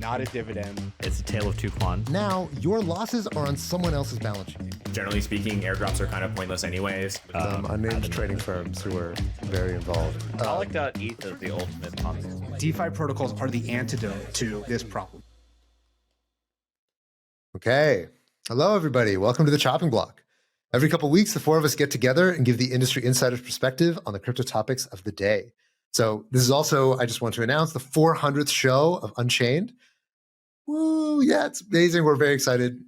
not a dividend. It's a tale of two Kwon. Now, your losses are on someone else's balance sheet. Generally speaking, airdrops are kind of pointless anyways. Unnamed trading firms who are very involved. I like that ETH is the ultimate Ponzi. DeFi protocols are the antidote to this problem. Okay. Hello, everybody. Welcome to the Chopping Block. Every couple of weeks, the four of us get together and give the industry insider's perspective on the crypto topics of the day. So this is also, I just want to announce, the 400th show of Unchained. Woo, yeah, it's amazing. We're very excited.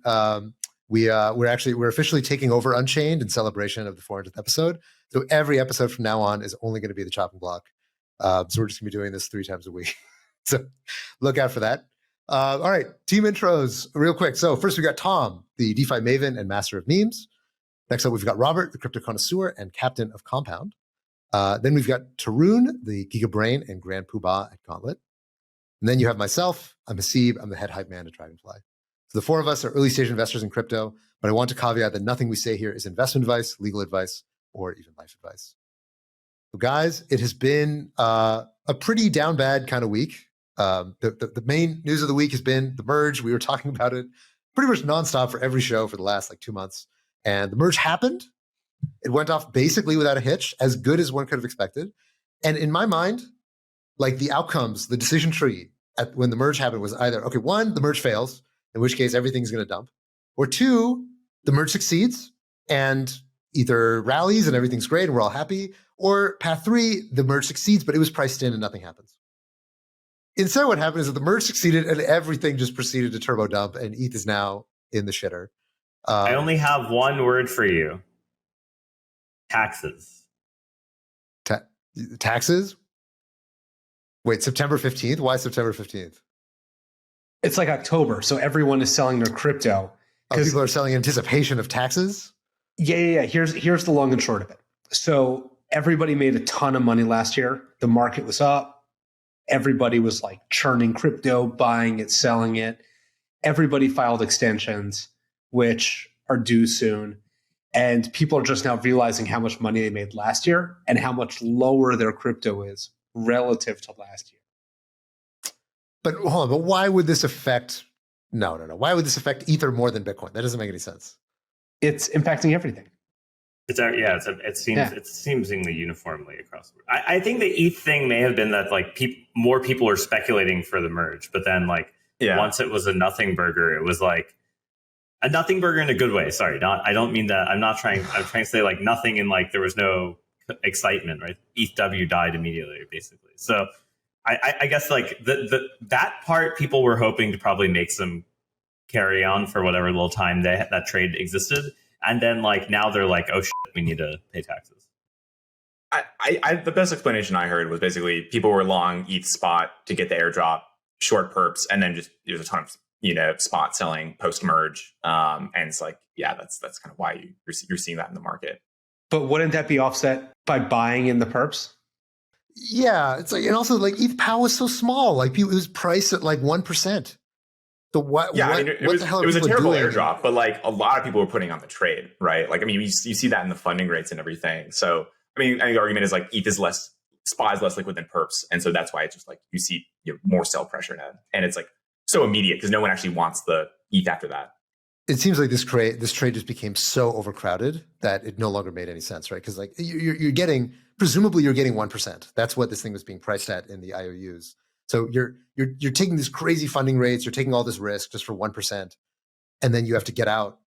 We're officially taking over Unchained in celebration of the 400th episode. So every episode from now on is only going to be the Chopping Block. So we're just going to be doing this 3 times a week. So look out for that. All right, team intros real quick. So first we got Tom, the DeFi maven and master of memes. Next up, we've got Robert, the crypto connoisseur and captain of Compound. Then we've got Tarun, the Giga Brain and Grand Poobah at Gauntlet. And then you have myself. I'm Haseeb. I'm the head hype man at Dragonfly. So the four of us are early stage investors in crypto, but I want to caveat that nothing we say here is investment advice, legal advice, or even life advice. So guys, it has been a pretty down bad kind of week. The main news of the week has been the merge. We were talking about it pretty much nonstop for every show for the last 2 months. And the merge happened. It went off basically without a hitch, as good as one could have expected. And in my mind, the outcomes, the decision tree when the merge happened was either, okay, 1, the merge fails, in which case everything's going to dump. Or 2, the merge succeeds and either rallies and everything's great and we're all happy. Or path 3, the merge succeeds, but it was priced in and nothing happens. Instead, what happened is that the merge succeeded and everything just proceeded to turbo dump and ETH is now in the shitter. I only have one word for you. Taxes. Taxes? Wait, September 15th? Why September 15th? It's like October, so everyone is selling their crypto. People are selling in anticipation of taxes? Yeah. Here's the long and short of it. So everybody made a ton of money last year. The market was up. Everybody was churning crypto, buying it, selling it. Everybody filed extensions, which are due soon. And people are just now realizing how much money they made last year and how much lower their crypto is relative to last year. But hold on, but why would this affect? No. Why would this affect Ether more than Bitcoin? That doesn't make any sense. It's impacting everything. It seems seemingly uniformly across the board. I think the ETH thing may have been that more people are speculating for the merge, but then once it was a nothing burger, it was a nothing burger in a good way. Sorry, I don't mean that. I'm trying to say nothing in there was no excitement, right? ETHW died immediately, basically. So I guess that part people were hoping to probably make some carry on for whatever little time that trade existed. And then now they're oh shit, we need to pay taxes. The best explanation I heard was basically people were long ETH spot to get the airdrop, short perps, and then just there's a ton of spot selling post merge. And it's that's kind of why you're seeing that in the market. But wouldn't that be offset by buying in the perps? Yeah, it's and also ETHPoW was so small. It was priced at 1%. So what the hell it was a terrible doing? airdrop, but a lot of people were putting on the trade, right? You see that in the funding rates and everything. So I think the argument is ETH is SPA is less liquid than perps, and so that's why it's just you see more sell pressure now, and it's so immediate because no one actually wants the ETH after that. It seems like this trade just became so overcrowded that it no longer made any sense, right? Because you're getting, presumably you're getting 1%. That's what this thing was being priced at in the IOUs. So you're taking these crazy funding rates, you're taking all this risk just for 1%, and then you have to get out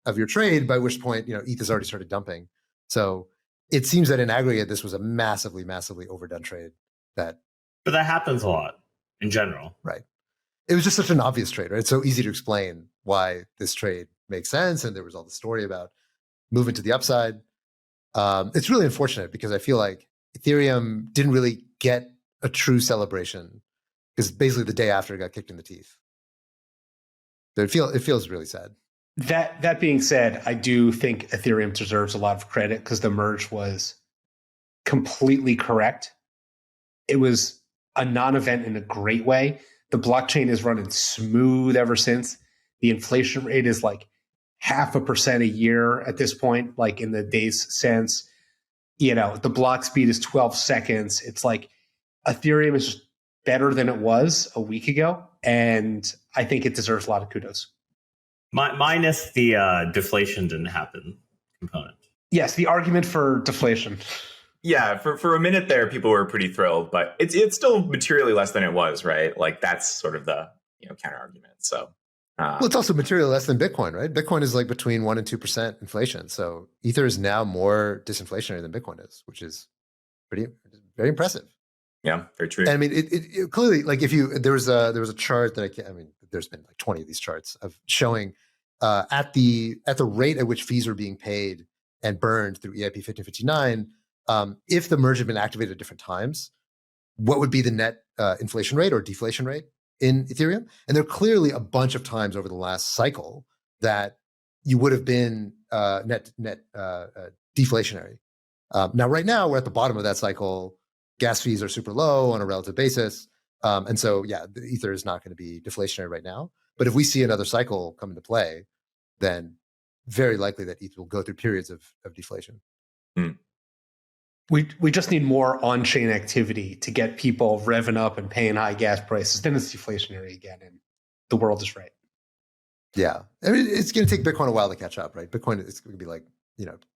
of your trade, by which point ETH has already started dumping. So it seems that in aggregate, this was a massively, massively overdone trade. But that happens a lot in general, right? It was just such an obvious trade, right? It's so easy to explain why this trade makes sense, and there was all the story about moving to the upside. It's really unfortunate because I feel like Ethereum didn't really get a true celebration because basically the day after it got kicked in the teeth. So it feels really sad. That being said, I do think Ethereum deserves a lot of credit because the merge was completely correct. It was a non-event in a great way. The blockchain is running smooth ever since. The inflation rate is 0.5% a year at this point, in the days since. The block speed is 12 seconds. It's Ethereum is just better than it was a week ago. and I think it deserves a lot of kudos. Minus the deflation didn't happen component. Yes, the argument for deflation. Yeah, for a minute there, people were pretty thrilled, but it's still materially less than it was, right? Like that's sort of the counter argument. So, well, it's also materially less than Bitcoin, right? Bitcoin is like between 1% and 2% inflation, so Ether is now more disinflationary than Bitcoin is, which is very impressive. Yeah, very true. And I mean, it clearly, like if you there was a chart that there's been like 20 of these charts of showing at the rate at which fees are being paid and burned through EIP 1559. If the merge had been activated at different times, what would be the net inflation rate or deflation rate in Ethereum? And there are clearly a bunch of times over the last cycle that you would have been net deflationary. Now, right now, we're at the bottom of that cycle. Gas fees are super low on a relative basis. And so, yeah, the Ether is not going to be deflationary right now. But if we see another cycle come into play, then very likely that ETH will go through periods of deflation. Mm. We just need more on-chain activity to get people revving up and paying high gas prices. Then it's deflationary again, and the world is right. Yeah, I mean, it's going to take Bitcoin a while to catch up, right? Bitcoin is going to be like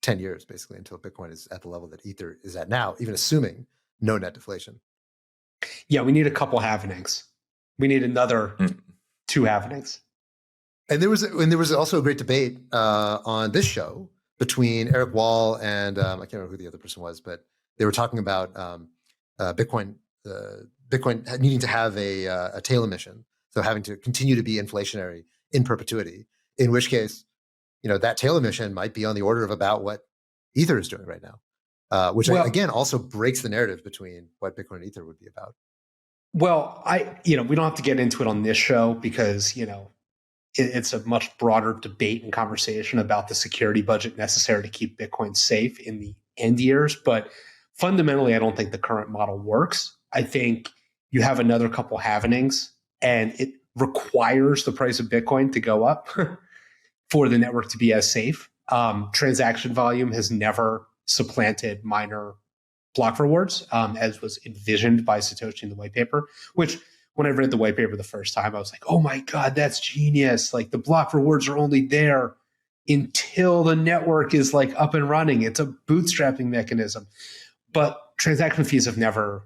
10 years basically until Bitcoin is at the level that Ether is at now, even assuming no net deflation. Yeah, we need a couple halvenings. We need another 2 halvenings. And there was also a great debate on this show between Eric Wall and I can't remember who the other person was, but they were talking about Bitcoin needing to have a tail emission, so having to continue to be inflationary in perpetuity. In which case, that tail emission might be on the order of about what Ether is doing right now, which again also breaks the narrative between what Bitcoin and Ether would be about. Well, we don't have to get into it on this show because it's a much broader debate and conversation about the security budget necessary to keep Bitcoin safe in the end years. But fundamentally, I don't think the current model works. I think you have another couple halvenings, and it requires the price of Bitcoin to go up for the network to be as safe. Transaction volume has never supplanted miner block rewards, as was envisioned by Satoshi in the white paper, which when I read the white paper the first time, I was like, oh my God, that's genius. Like the block rewards are only there until the network is like up and running. It's a bootstrapping mechanism. But transaction fees have never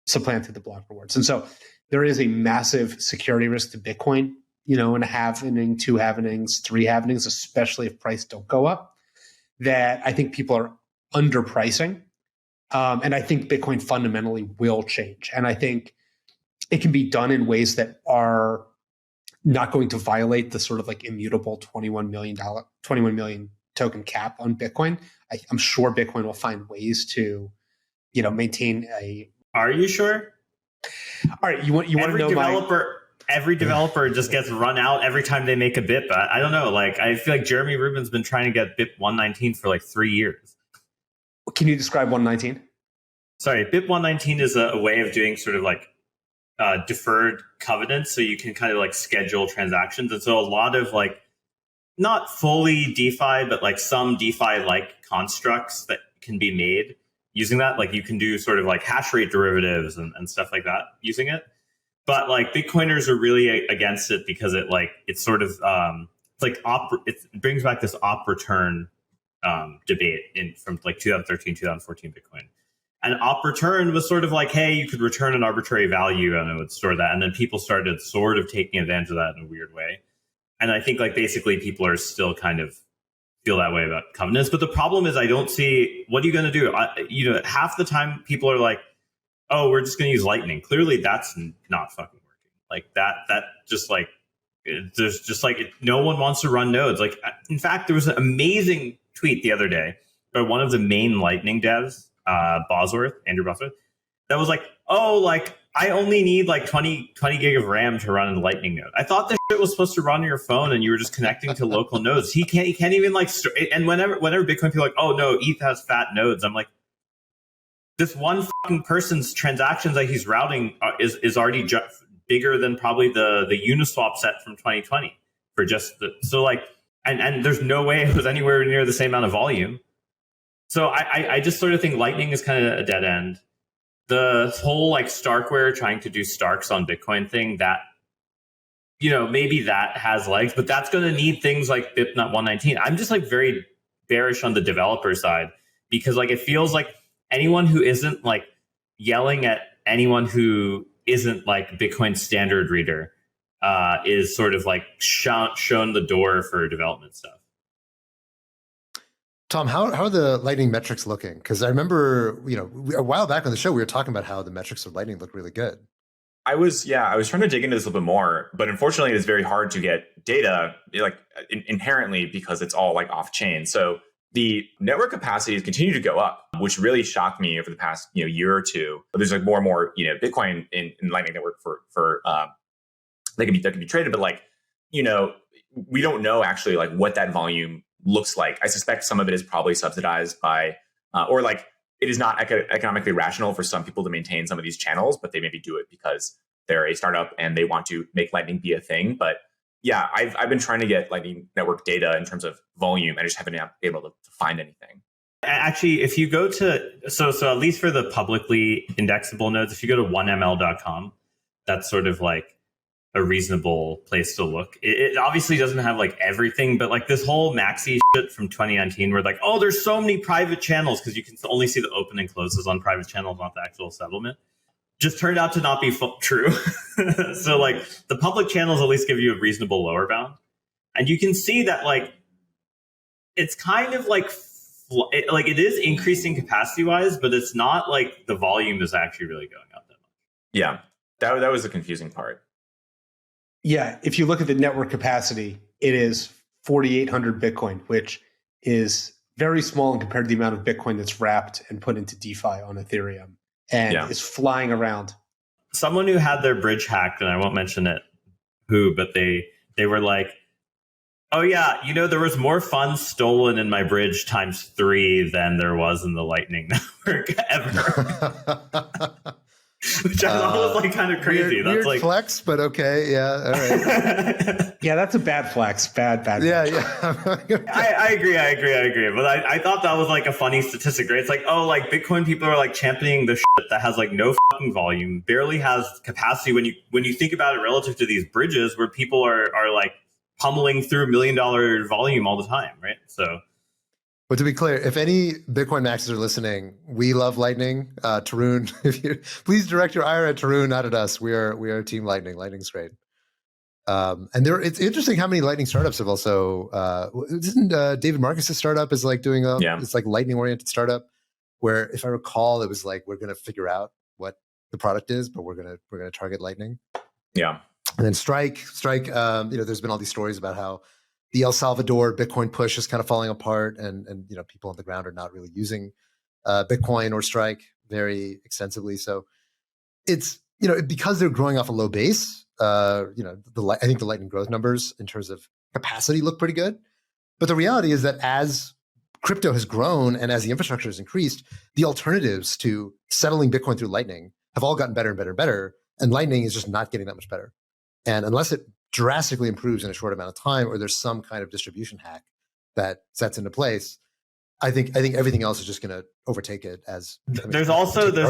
supplanted the block rewards. And so there is a massive security risk to Bitcoin, in a halvening, 2 halvenings, 3 halvenings, especially if price don't go up, that I think people are underpricing. And I think Bitcoin fundamentally will change. And I think it can be done in ways that are not going to violate the sort of like immutable 21 million token cap on Bitcoin. I'm sure Bitcoin will find ways to, maintain a. Are you sure? All right, you want to know every developer just gets run out every time they make a BIP. I don't know. Like I feel like Jeremy Rubin's been trying to get BIP 119 for like 3 years. Can you describe 119? Sorry, BIP 119 is a way of doing sort of like deferred covenants, so you can kind of like schedule transactions. And so a lot of like not fully DeFi, but like some DeFi like constructs that can be made using that. Like you can do sort of like hash rate derivatives and stuff like that using it. But like Bitcoiners are really against it because it's sort of it brings back this op return debate from like 2013, 2014 Bitcoin. And op return was sort of like, hey, you could return an arbitrary value and it would store that. And then people started sort of taking advantage of that in a weird way. And I think like basically people are still kind of feel that way about covenants. But the problem is I don't see, what are you going to do? Half the time people are like, oh, we're just going to use Lightning. Clearly that's not fucking working. Like that just like, there's just like, no one wants to run nodes. Like, in fact, there was an amazing tweet the other day by one of the main Lightning devs, Andrew Bosworth, that was like, oh, like I only need like 20 gig of RAM to run a Lightning node. I thought this shit was supposed to run on your phone and you were just connecting to local nodes. He can't even like, and whenever Bitcoin people are like, oh no, ETH has fat nodes. I'm like, this one fucking person's transactions that he's routing is already bigger than probably the Uniswap set from 2020 for just so like, and there's no way it was anywhere near the same amount of volume. So I just sort of think Lightning is kind of a dead end. the whole like Starkware trying to do Starks on Bitcoin thing, that, you know, maybe that has legs, but that's going to need things like BitNut 119. I'm just like very bearish on the developer side, because like it feels like anyone who isn't like yelling at anyone who isn't like Bitcoin standard reader is sort of like shown the door for development stuff. Tom, how are the Lightning metrics looking? Because I remember, you know, a while back on the show, we were talking about how the metrics of Lightning look really good. I was trying to dig into this a little bit more, but unfortunately, it's very hard to get data like inherently because it's all like off chain. So the network capacity has continued to go up, which really shocked me over the past year or two. But there's like more and more Bitcoin in Lightning Network for that can be traded, but like we don't know actually like what that volume looks like. I suspect some of it is probably subsidized by or like it is not economically rational for some people to maintain some of these channels, but they maybe do it because they're a startup and they want to make Lightning be a thing. But yeah, I've been trying to get Lightning Network data in terms of volume. I just haven't been able to find anything. Actually, if you go to, so at least for the publicly indexable nodes, if you go to 1ml.com, that's sort of like a reasonable place to look. It obviously doesn't have like everything, but like this whole maxi shit from 2019 where like, oh, there's so many private channels because you can only see the open and closes on private channels, not the actual settlement, just turned out to not be true. So like the public channels at least give you a reasonable lower bound. And you can see that like, it's kind of like it is increasing capacity wise, but it's not like the volume is actually really going up that much. Yeah, that was the confusing part. Yeah, if you look at the network capacity, it is 4,800 Bitcoin, which is very small compared to the amount of Bitcoin that's wrapped and put into DeFi on Ethereum and is flying around. Someone who had their bridge hacked, and I won't mention it who, but they were like, oh yeah, there was more funds stolen in my bridge ×3 than there was in the Lightning Network ever. Which I thought was like kind of crazy. Weird, that's weird like flex, but okay, yeah, all right. Yeah, that's a bad flex. Bad. Yeah, flex. yeah. I agree. But I thought that was like a funny statistic, right? It's like, oh, like Bitcoin people are like championing the shit that has like no fucking volume, barely has capacity. When you think about it relative to these bridges where people are like pummeling through $1 million volume all the time, right? So. But to be clear, if any Bitcoin maxes are listening, we love Lightning. Tarun, if you please direct your ire at Tarun, not at us. We are Team Lightning. Lightning's great. And it's interesting how many Lightning startups have also. Isn't David Marcus's startup is like doing it's like Lightning oriented startup, where if I recall, it was like we're going to figure out what the product is, but we're gonna target Lightning. Yeah. And then Strike. There's been all these stories about how the El Salvador Bitcoin push is kind of falling apart, and people on the ground are not really using Bitcoin or Strike very extensively. So it's because they're growing off a low base. I think the Lightning growth numbers in terms of capacity look pretty good, but the reality is that as crypto has grown and as the infrastructure has increased, the alternatives to settling Bitcoin through Lightning have all gotten better and better and better, and Lightning is just not getting that much better. And unless it drastically improves in a short amount of time, or there's some kind of distribution hack that sets into place, I think everything else is just going to overtake it. There's also this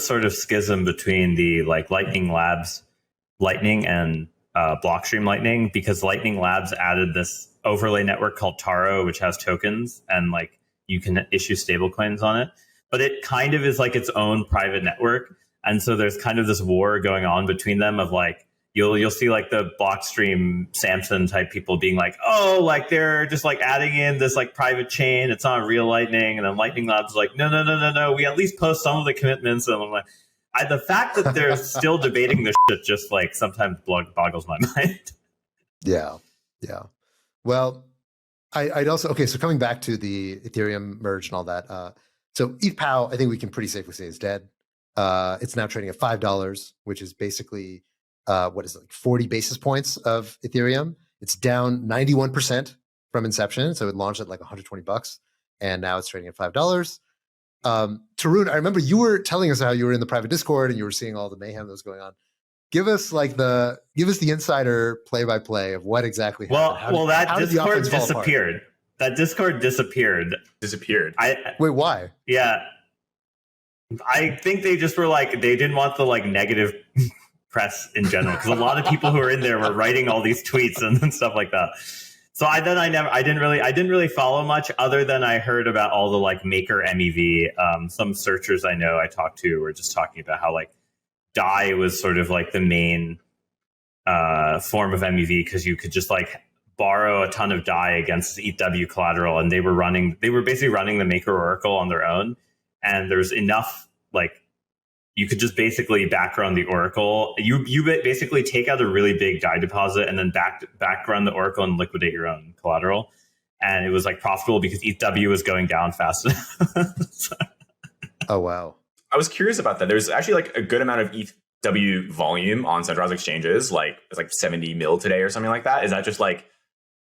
sort of schism between the like Lightning Labs Lightning and Blockstream Lightning, because Lightning Labs added this overlay network called Terra, which has tokens and like you can issue stablecoins on it, but it kind of is like its own private network. And so there's kind of this war going on between them of like, you'll see like the Blockstream Samson type people being like, oh, like they're just like adding in this like private chain. It's not real Lightning. And then Lightning Labs is like, no. We at least post some of the commitments. And I'm like, the fact that they're still debating this shit just like sometimes boggles my mind. Yeah. Well, I'd also, okay, so coming back to the Ethereum merge and all that. So ETHPoW, I think we can pretty safely say is dead. It's now trading at $5, which is basically what is it, like 40 basis points of Ethereum. It's down 91% from inception. So it launched at like $120 and now it's trading at $5. Tarun, I remember you were telling us how you were in the private Discord and you were seeing all the mayhem that was going on. Give us the insider play-by-play of what exactly happened. Well, that Discord disappeared. That Discord disappeared. Disappeared. Wait, why? Yeah. I think they just were like, they didn't want the like negative press in general, because a lot of people who were in there were writing all these tweets and stuff like that. So I didn't really follow much, other than I heard about all the like maker MEV. Some searchers I know I talked to were just talking about how like DAI was sort of like the main form of MEV, because you could just like borrow a ton of DAI against ETHW collateral, and they were basically running the maker oracle on their own, and there's enough like you could just basically background the oracle. You basically take out a really big DAI deposit and then background the oracle and liquidate your own collateral. And it was like profitable because ETHW was going down fast enough. So. Oh, wow. I was curious about that. There's actually like a good amount of ETHW volume on centralized exchanges. Like it's like 70 mil today or something like that. Is that just like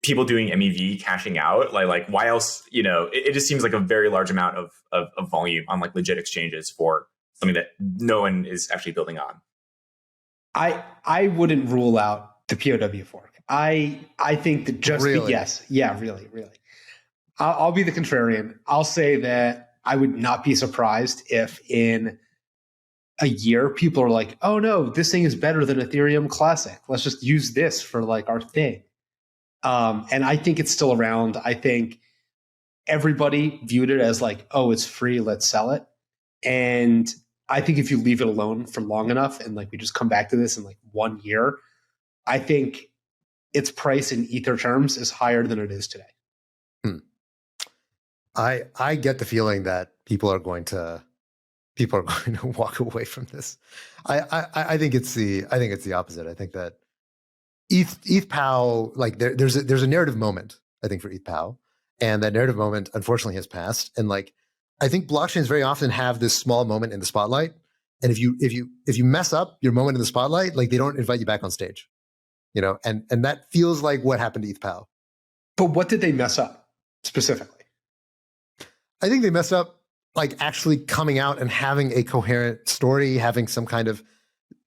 people doing MEV cashing out? Like why else, it just seems like a very large amount of volume on like legit exchanges for something that no one is actually building on. I wouldn't rule out the POW fork. I think that just really? Yes, yeah, really. I'll be the contrarian. I'll say that I would not be surprised if in a year people are like, oh no, this thing is better than Ethereum Classic. Let's just use this for like our thing. And I think it's still around. I think everybody viewed it as like, oh, it's free, let's sell it. And I think if you leave it alone for long enough and like we just come back to this in like 1 year, I think its price in Ether terms is higher than it is today. I get the feeling that people are going to walk away from this. I think it's the opposite. I think that ETHPoW, like there's a narrative moment, I think, for ETHPoW, and that narrative moment unfortunately has passed. And like I think blockchains very often have this small moment in the spotlight, and if you mess up your moment in the spotlight, like they don't invite you back on stage, and that feels like what happened to ETHPoW. But what did they mess up specifically? I think they messed up like actually coming out and having a coherent story, having some kind of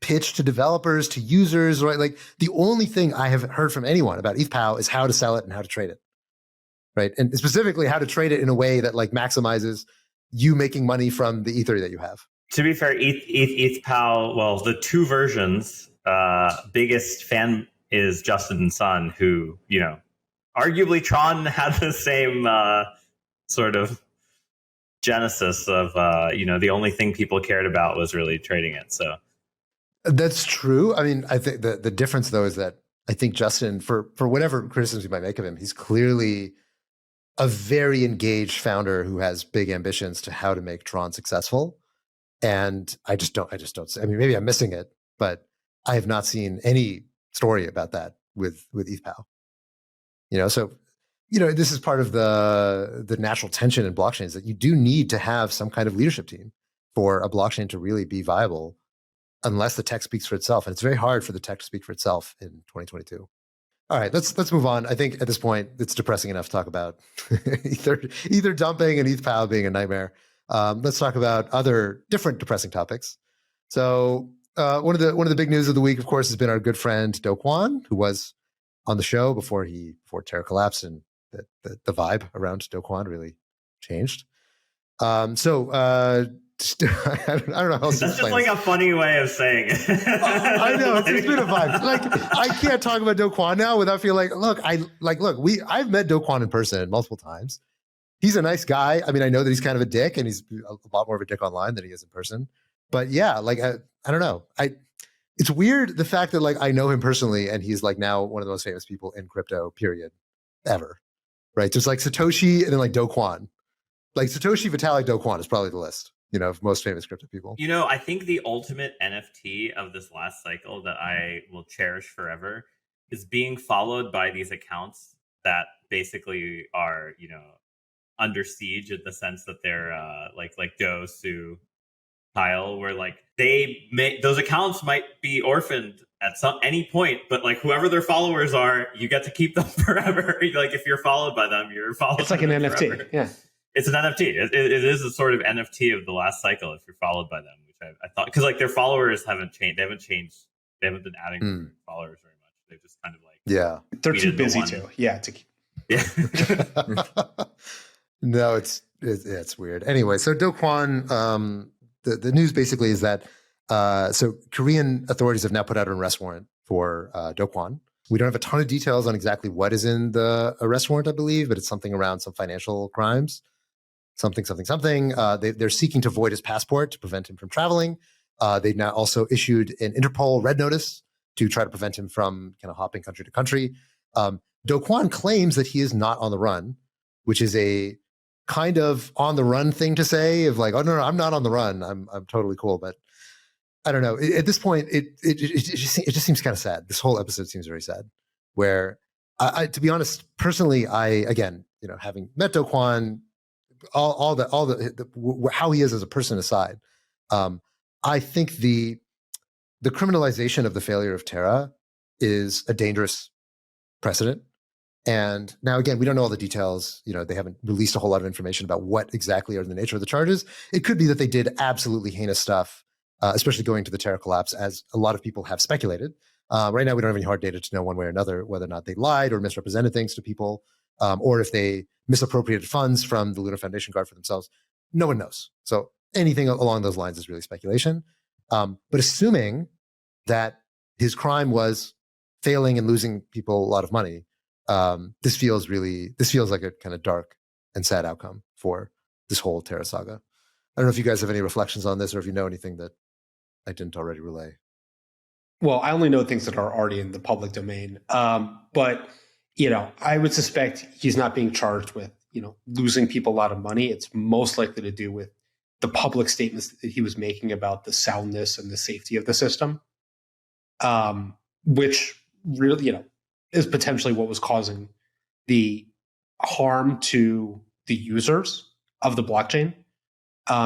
pitch to developers, to users, right? Like the only thing I have heard from anyone about ETHPoW is how to sell it and how to trade it, right? And specifically how to trade it in a way that like maximizes you making money from the ether that you have. To be fair, ETHPoW, well, the two versions, biggest fan is Justin Sun, who, arguably Tron had the same sort of genesis of, the only thing people cared about was really trading it. So that's true. I mean, I think the difference though is that I think Justin, for whatever criticisms you might make of him, he's clearly a very engaged founder who has big ambitions to how to make Tron successful. And I just don't, I mean, maybe I'm missing it, but I have not seen any story about that with ETHPoW. So, this is part of the natural tension in blockchains, that you do need to have some kind of leadership team for a blockchain to really be viable, unless the tech speaks for itself. And it's very hard for the tech to speak for itself in 2022. All right, let's move on. I think at this point, it's depressing enough to talk about ether dumping and ETHPoW being a nightmare. Let's talk about other different depressing topics. So one of the big news of the week, of course, has been our good friend Do Kwon, who was on the show before Terra collapsed, and the vibe around Do Kwon really changed. I don't know how else to That's just like a funny way of saying it. I know it's been a vibe. Like I can't talk about Do Kwon now without feeling I've met Do Kwon in person multiple times. He's a nice guy. I mean, I know that he's kind of a dick, and he's a lot more of a dick online than he is in person. But yeah, like I don't know. It's weird the fact that like I know him personally, and he's like now one of the most famous people in crypto, period, ever. Right? There's like Satoshi and then like Do Kwon. Like Satoshi, Vitalik, Do Kwon is probably the list, of most famous crypto people. I think the ultimate NFT of this last cycle that I will cherish forever is being followed by these accounts that basically are, under siege, in the sense that they're like Do, Su, Kyle, where like those accounts might be orphaned at any point, but like whoever their followers are, you get to keep them forever. Like if you're followed by them, you're followed. It's like an NFT. Forever. Yeah. It's an NFT. It is a sort of NFT of the last cycle if you're followed by them, which I thought, because like their followers haven't changed. They haven't changed. They haven't been adding followers very much. They've just kind of like they're too busy to. Yeah. No, it's weird. Anyway, so Do Kwon, the news basically is that so Korean authorities have now put out an arrest warrant for Do Kwon. We don't have a ton of details on exactly what is in the arrest warrant, I believe, but it's something around some financial crimes, something. They're seeking to void his passport to prevent him from traveling. They've now also issued an Interpol red notice to try to prevent him from kind of hopping country to country. Do Kwon claims that he is not on the run, which is a kind of on the run thing to say of like, oh no, I'm not on the run. I'm totally cool. But I don't know. At this point, it just seems kind of sad. This whole episode seems very sad. Where I to be honest, personally, again, having met Do Kwon, all the how he is as a person aside, I think the criminalization of the failure of Terra is a dangerous precedent. And now, again, we don't know all the details. They haven't released a whole lot of information about what exactly are the nature of the charges. It could be that they did absolutely heinous stuff, especially going to the Terra collapse, as a lot of people have speculated. Right now, we don't have any hard data to know one way or another whether or not they lied or misrepresented things to people, or if they misappropriated funds from the Luna Foundation Guard for themselves. No one knows. So anything along those lines is really speculation. But assuming that his crime was failing and losing people a lot of money, this feels like a kind of dark and sad outcome for this whole Terra saga. I don't know if you guys have any reflections on this or if you know anything that I didn't already relay. Well, I only know things that are already in the public domain. But, I would suspect he's not being charged with, losing people a lot of money. It's most likely to do with the public statements that he was making about the soundness and the safety of the system, which really, is potentially what was causing the harm to the users of the blockchain,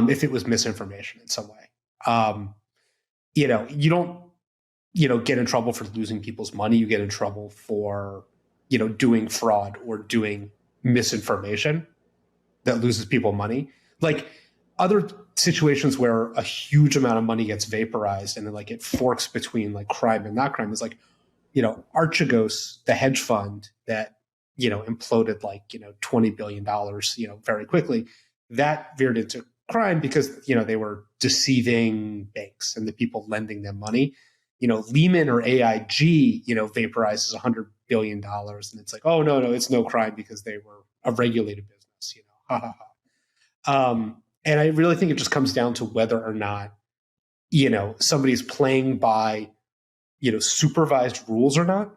if it was misinformation in some way. You don't, get in trouble for losing people's money. You get in trouble for, doing fraud or doing misinformation that loses people money. Like other situations where a huge amount of money gets vaporized and then like it forks between like crime and not crime is like, Archegos, the hedge fund that, imploded like, $20 billion, very quickly, that veered into crime because, they were deceiving banks and the people lending them money. Lehman or AIG, vaporizes $100 billion. And it's like, oh, no, it's no crime because they were a regulated business, And I really think it just comes down to whether or not, somebody's playing by, supervised rules or not,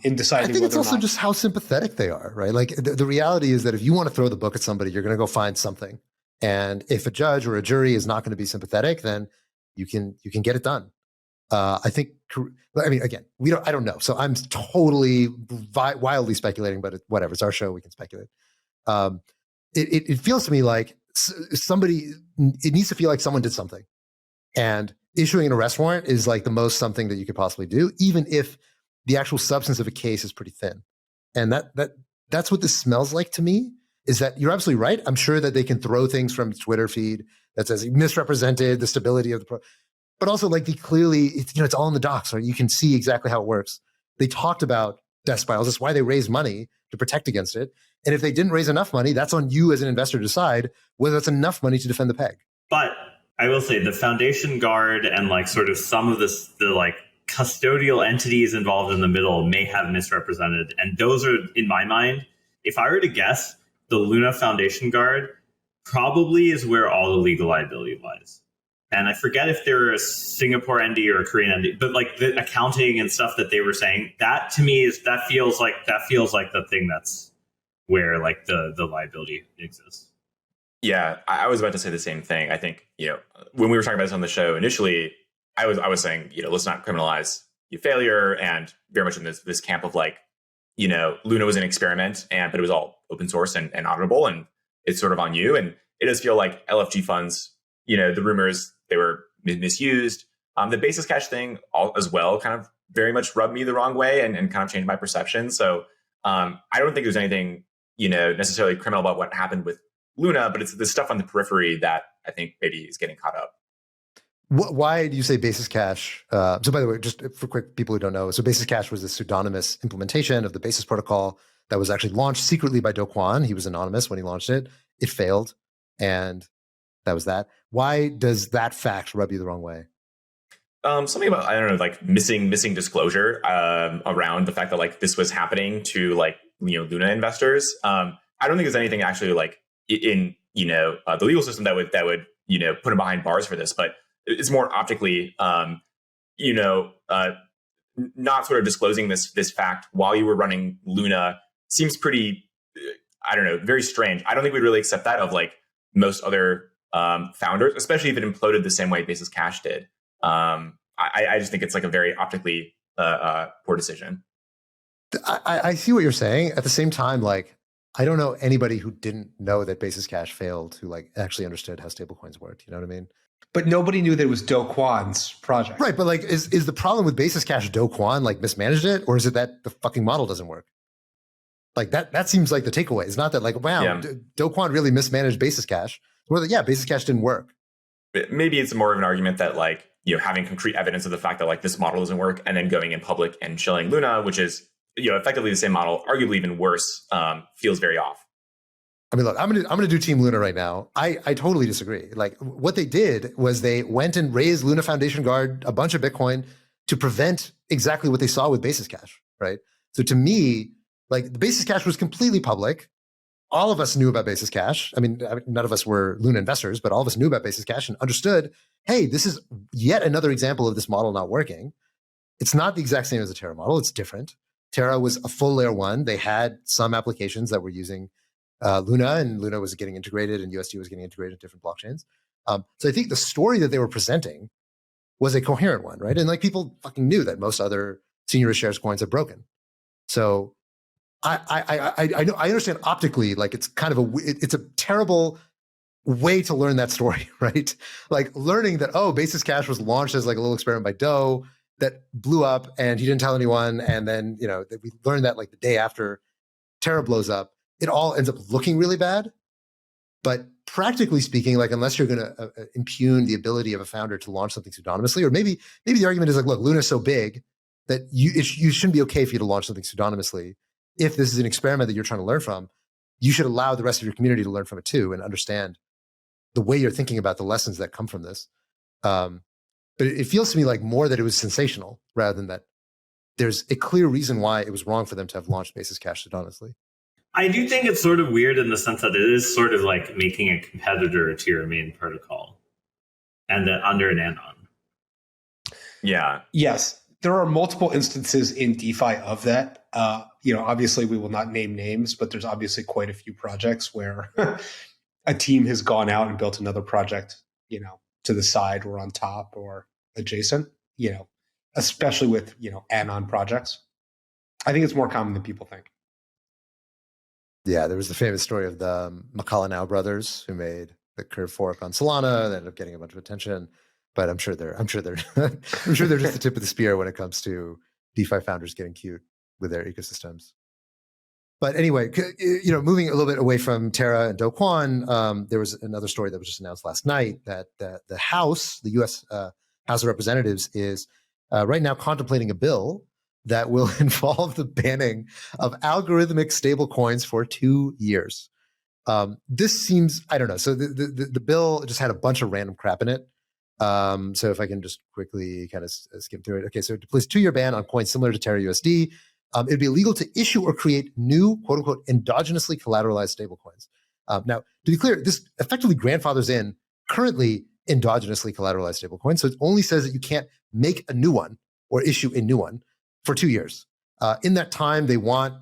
in deciding. I think it's also just how sympathetic they are, right? Like the reality is that if you want to throw the book at somebody, you're going to go find something. And if a judge or a jury is not going to be sympathetic, then you can get it done. I think, again, I don't know. So I'm totally wildly speculating, but whatever. It's our show. We can speculate. It feels to me like it needs to feel like someone did something. And issuing an arrest warrant is like the most something that you could possibly do, even if the actual substance of a case is pretty thin. And that's what this smells like to me, is that you're absolutely right. I'm sure that they can throw things from Twitter feed that says he misrepresented the stability of the but also like it's all in the docs, right? You can see exactly how it works. They talked about death spirals. That's why they raised money to protect against it. And if they didn't raise enough money, that's on you as an investor to decide whether that's enough money to defend the peg. But I will say the Foundation Guard and like sort of some of the like custodial entities involved in the middle may have misrepresented. And those are, in my mind, if I were to guess, the Luna Foundation Guard probably is where all the legal liability lies. And I forget if they're a Singapore ND or a Korean ND, but like the accounting and stuff that they were saying, that to me feels like the thing that's where like the liability exists. Yeah, I was about to say the same thing. I think, when we were talking about this on the show initially, I was saying, let's not criminalize failure, and very much in this camp of like, Luna was an experiment, but it was all open source and auditable, and it's sort of on you. And it does feel like LFG funds, the rumors, they were misused. The basis cash thing as well kind of very much rubbed me the wrong way and kind of changed my perception. So I don't think there's anything, necessarily criminal about what happened with Luna, but it's the stuff on the periphery that I think maybe is getting caught up. Why do you say basis cash? So by the way, just for quick people who don't know, so basis cash was a pseudonymous implementation of the basis protocol that was actually launched secretly by Do Kwon. He was anonymous when he launched it. It failed. And That was that. Why does that fact rub you the wrong way? Something about, I don't know, like missing disclosure around the fact that like this was happening to like, Luna investors. I don't think there's anything actually like in the legal system that would put them behind bars for this, but it's more optically not sort of disclosing this fact while you were running Luna seems pretty, I don't know, very strange. I don't think we'd really accept that of like most other founders, especially if it imploded the same way Basis Cash did. I just think it's like a very optically poor decision. I see what you're saying. At the same time, like, I don't know anybody who didn't know that Basis Cash failed who like actually understood how stablecoins worked. You know what I mean? But nobody knew that it was Do Kwon's project. Right. But like, is the problem with Basis Cash Do Kwon like mismanaged it? Or is it that the fucking model doesn't work? Like that seems like the takeaway. It's not that like, wow, Do Kwon really mismanaged Basis Cash. Or that, yeah, Basis Cash didn't work. Maybe it's more of an argument that like, having concrete evidence of the fact that like this model doesn't work and then going in public and shilling Luna, which is, effectively the same model, arguably even worse, feels very off. I mean, look, I'm gonna do Team Luna right now. I totally disagree. Like what they did was they went and raised Luna Foundation Guard a bunch of Bitcoin to prevent exactly what they saw with Basis Cash, right? So to me, like the Basis Cash was completely public. All of us knew about Basis Cash. I mean, none of us were Luna investors, but all of us knew about Basis Cash and understood, hey, this is yet another example of this model not working. It's not the exact same as the Terra model. It's different. Terra was a full layer one. They had some applications that were using Luna, and Luna was getting integrated and USD was getting integrated in different blockchains. So I think the story that they were presenting was a coherent one, right? And like people fucking knew that most other senior shares coins are broken. So I understand optically, like it's kind of it's a terrible way to learn that story, right? Like learning that, oh, Basis Cash was launched as like a little experiment by Do that blew up and he didn't tell anyone. And then, that we learned that like the day after Terra blows up, it all ends up looking really bad. But practically speaking, like unless you're going to impugn the ability of a founder to launch something pseudonymously, or maybe the argument is like, look, Luna's so big that you shouldn't be okay for you to launch something pseudonymously. If this is an experiment that you're trying to learn from, you should allow the rest of your community to learn from it too and understand the way you're thinking about the lessons that come from this. But it feels to me like more that it was sensational rather than that there's a clear reason why it was wrong for them to have launched Basis Cash pseudonymously. I do think it's sort of weird in the sense that it is sort of like making a competitor to your main protocol and then under an anon. Yeah. Yes. There are multiple instances in DeFi of that. Obviously we will not name names, but there's obviously quite a few projects where a team has gone out and built another project, to the side or on top or adjacent, especially with, anon projects. I think it's more common than people think. Yeah, there was the famous story of the McCullough brothers who made the Curve fork on Solana. They ended up getting a bunch of attention, but I'm sure they're just the tip of the spear when it comes to DeFi founders getting cute with their ecosystems. But anyway, moving a little bit away from Terra and Do Kwon, there was another story that was just announced last night that the House, the U.S. House of Representatives, is right now contemplating a bill that will involve the banning of algorithmic stablecoins for 2 years. This seems, I don't know. So the bill just had a bunch of random crap in it. So if I can just quickly kind of skim through it. Okay, so to place a 2-year ban on coins similar to Terra USD, it'd be illegal to issue or create new, quote unquote, endogenously collateralized stablecoins. Now, to be clear, this effectively grandfathers in currently endogenously collateralized stablecoins. So it only says that you can't make a new one or issue a new one for 2 years. In that time, they want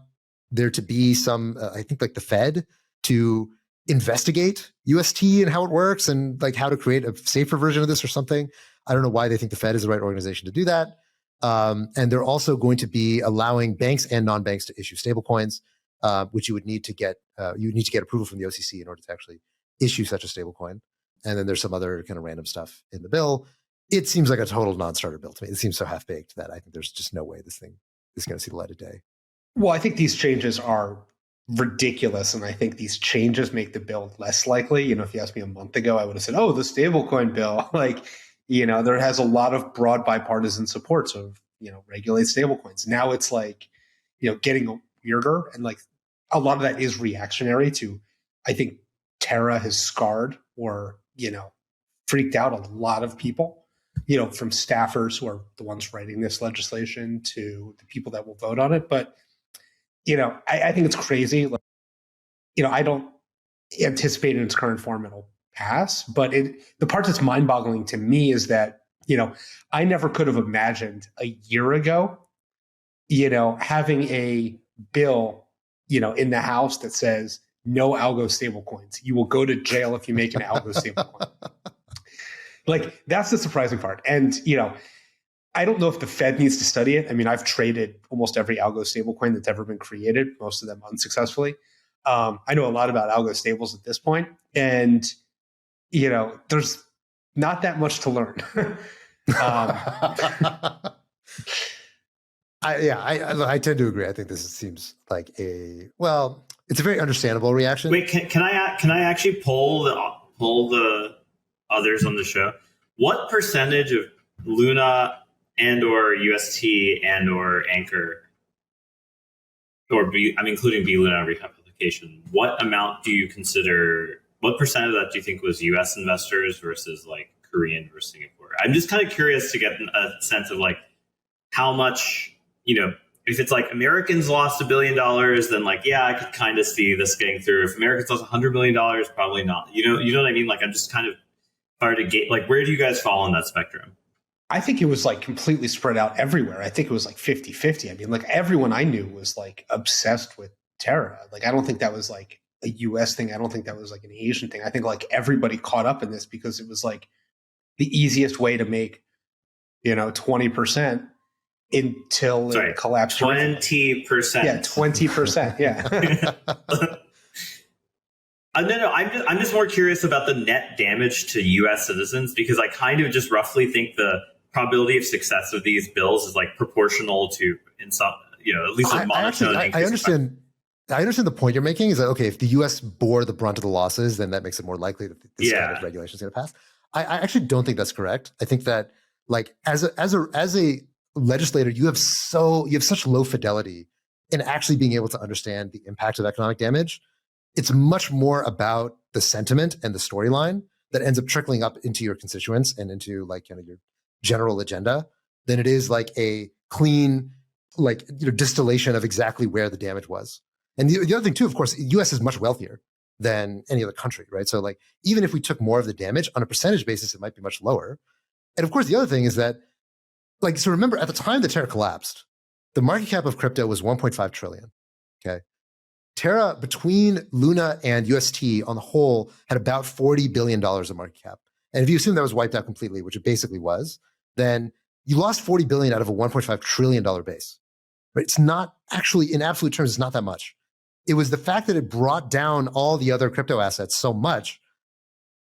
there to be some, I think like the Fed to investigate UST and how it works and like how to create a safer version of this or something. I don't know why they think the Fed is the right organization to do that. And they're also going to be allowing banks and non-banks to issue stablecoins, which you would need to get approval from the OCC in order to actually issue such a stablecoin. And then there's some other kind of random stuff in the bill. It seems like a total non-starter bill to me. It seems so half-baked that I think there's just no way this thing is going to see the light of day. Well, I think these changes are ridiculous, and I think these changes make the bill less likely. If you asked me a month ago, I would have said, oh, the stablecoin bill. There has a lot of broad bipartisan support of, regulate stablecoins. Now it's like, getting weirder, and like a lot of that is reactionary to, I think Terra has scarred or, freaked out a lot of people, from staffers who are the ones writing this legislation to the people that will vote on it. But, I think it's crazy. Like, I don't anticipate in its current form it'll pass. But the part that's mind-boggling to me is that, I never could have imagined a year ago, having a bill, in the House that says no algo stablecoins. You will go to jail if you make an algo stablecoin. Like, that's the surprising part. And, I don't know if the Fed needs to study it. I mean, I've traded almost every algo stablecoin that's ever been created, most of them unsuccessfully. I know a lot about algo stables at this point, and there's not that much to learn. I tend to agree. I think this seems like it's a very understandable reaction. Wait, can I actually poll the others on the show? What percentage of Luna and or UST and or Anchor, or I'm including B Luna recapitalization, what amount do you consider? What percent of that do you think was U.S. investors versus like Korean versus Singapore? I'm just kind of curious to get a sense of like how much, if it's like Americans lost $1 billion, then like, yeah, I could kind of see this getting through. If Americans lost $100 million, probably not. You know what I mean? Like, I'm just kind of hard to gauge. Like, where do you guys fall on that spectrum? I think it was like completely spread out everywhere. I think it was like 50-50. I mean, like everyone I knew was like obsessed with Terra. Like, I don't think that was like a US thing. I don't think that was like an Asian thing. I think like everybody caught up in this because it was like the easiest way to make, 20% until it collapsed. 20%. Yeah, 20%. Yeah. No. I'm just more curious about the net damage to U.S. citizens, because I kind of just roughly think the probability of success of these bills is like proportional to, in some, at least a monotone. I understand. I understand the point you're making is that, okay, if the U.S. bore the brunt of the losses, then that makes it more likely that this kind of regulation is going to pass. I actually don't think that's correct. I think that, like, as a legislator, you have such low fidelity in actually being able to understand the impact of economic damage. It's much more about the sentiment and the storyline that ends up trickling up into your constituents and into like kind of your general agenda than it is like a clean, like, distillation of exactly where the damage was. And the other thing too, of course, the US is much wealthier than any other country, right? So like, even if we took more of the damage on a percentage basis, it might be much lower. And of course, the other thing is that, like, so remember at the time the Terra collapsed, the market cap of crypto was 1.5 trillion, okay? Terra, between Luna and UST on the whole, had about $40 billion of market cap. And if you assume that was wiped out completely, which it basically was, then you lost 40 billion out of a $1.5 trillion base. Right? It's not actually, in absolute terms, it's not that much. It was the fact that it brought down all the other crypto assets so much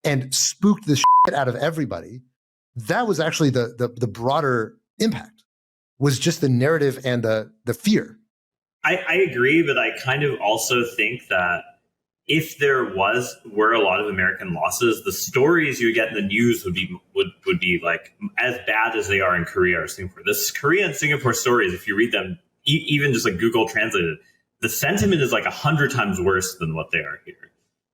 and spooked the shit out of everybody. That was actually the broader impact, was just the narrative and the fear. I agree, but I kind of also think that if there were a lot of American losses, the stories you get in the news would be like as bad as they are in Korea or Singapore. This Korea and Singapore stories, if you read them, even just like Google translated, the sentiment is like 100 times worse than what they are here.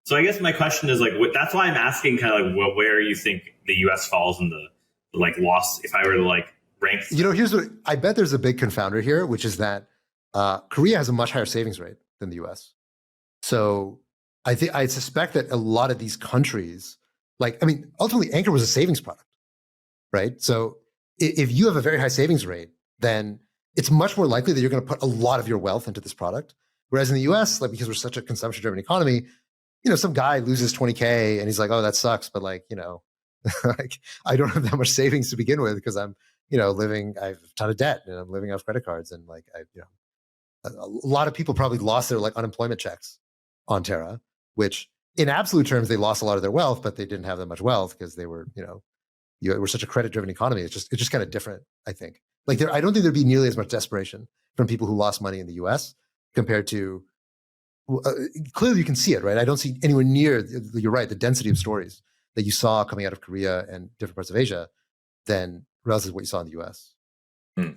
So I guess my question is like, that's why I'm asking kind of like where you think the U.S. falls in the like loss. If I were to like rank, here's what I bet there's a big confounder here, which is that Korea has a much higher savings rate than the U.S. So I suspect that a lot of these countries, ultimately Anchor was a savings product, right? So if you have a very high savings rate, then it's much more likely that you're going to put a lot of your wealth into this product. Whereas in the U.S., like, because we're such a consumption-driven economy, some guy loses 20K and he's like, oh, that sucks, but like, like, I don't have that much savings to begin with because I'm, I have a ton of debt and I'm living off credit cards, and like, a lot of people probably lost their like unemployment checks on Terra, which in absolute terms, they lost a lot of their wealth, but they didn't have that much wealth because they were, we're such a credit-driven economy. It's just kind of different, I think. Like, I don't think there'd be nearly as much desperation from people who lost money in the U.S. compared to, clearly you can see it, right? I don't see anywhere near, you're right, the density of stories that you saw coming out of Korea and different parts of Asia than relative to what you saw in the U.S.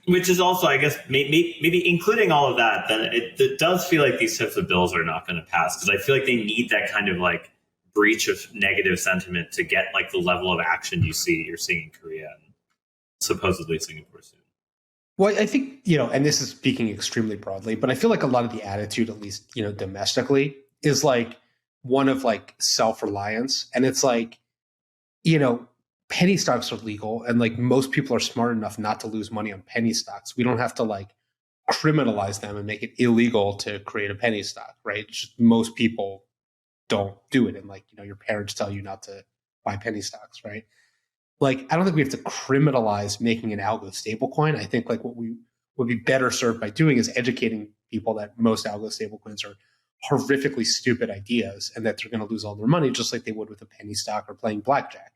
Which is also, I guess, maybe including all of that, then it does feel like these types of bills are not going to pass, because I feel like they need that kind of like breach of negative sentiment to get like the level of action you're seeing in Korea and supposedly Singapore soon. Well, I think, and this is speaking extremely broadly, but I feel like a lot of the attitude, at least, domestically, is like one of like self-reliance. And it's like, penny stocks are legal, and like most people are smart enough not to lose money on penny stocks. We don't have to like criminalize them and make it illegal to create a penny stock, right? It's just most people don't do it. And like, your parents tell you not to buy penny stocks, right? Like, I don't think we have to criminalize making an algo stablecoin. I think like what we would be better served by doing is educating people that most algo stablecoins are horrifically stupid ideas and that they're going to lose all their money just like they would with a penny stock or playing blackjack,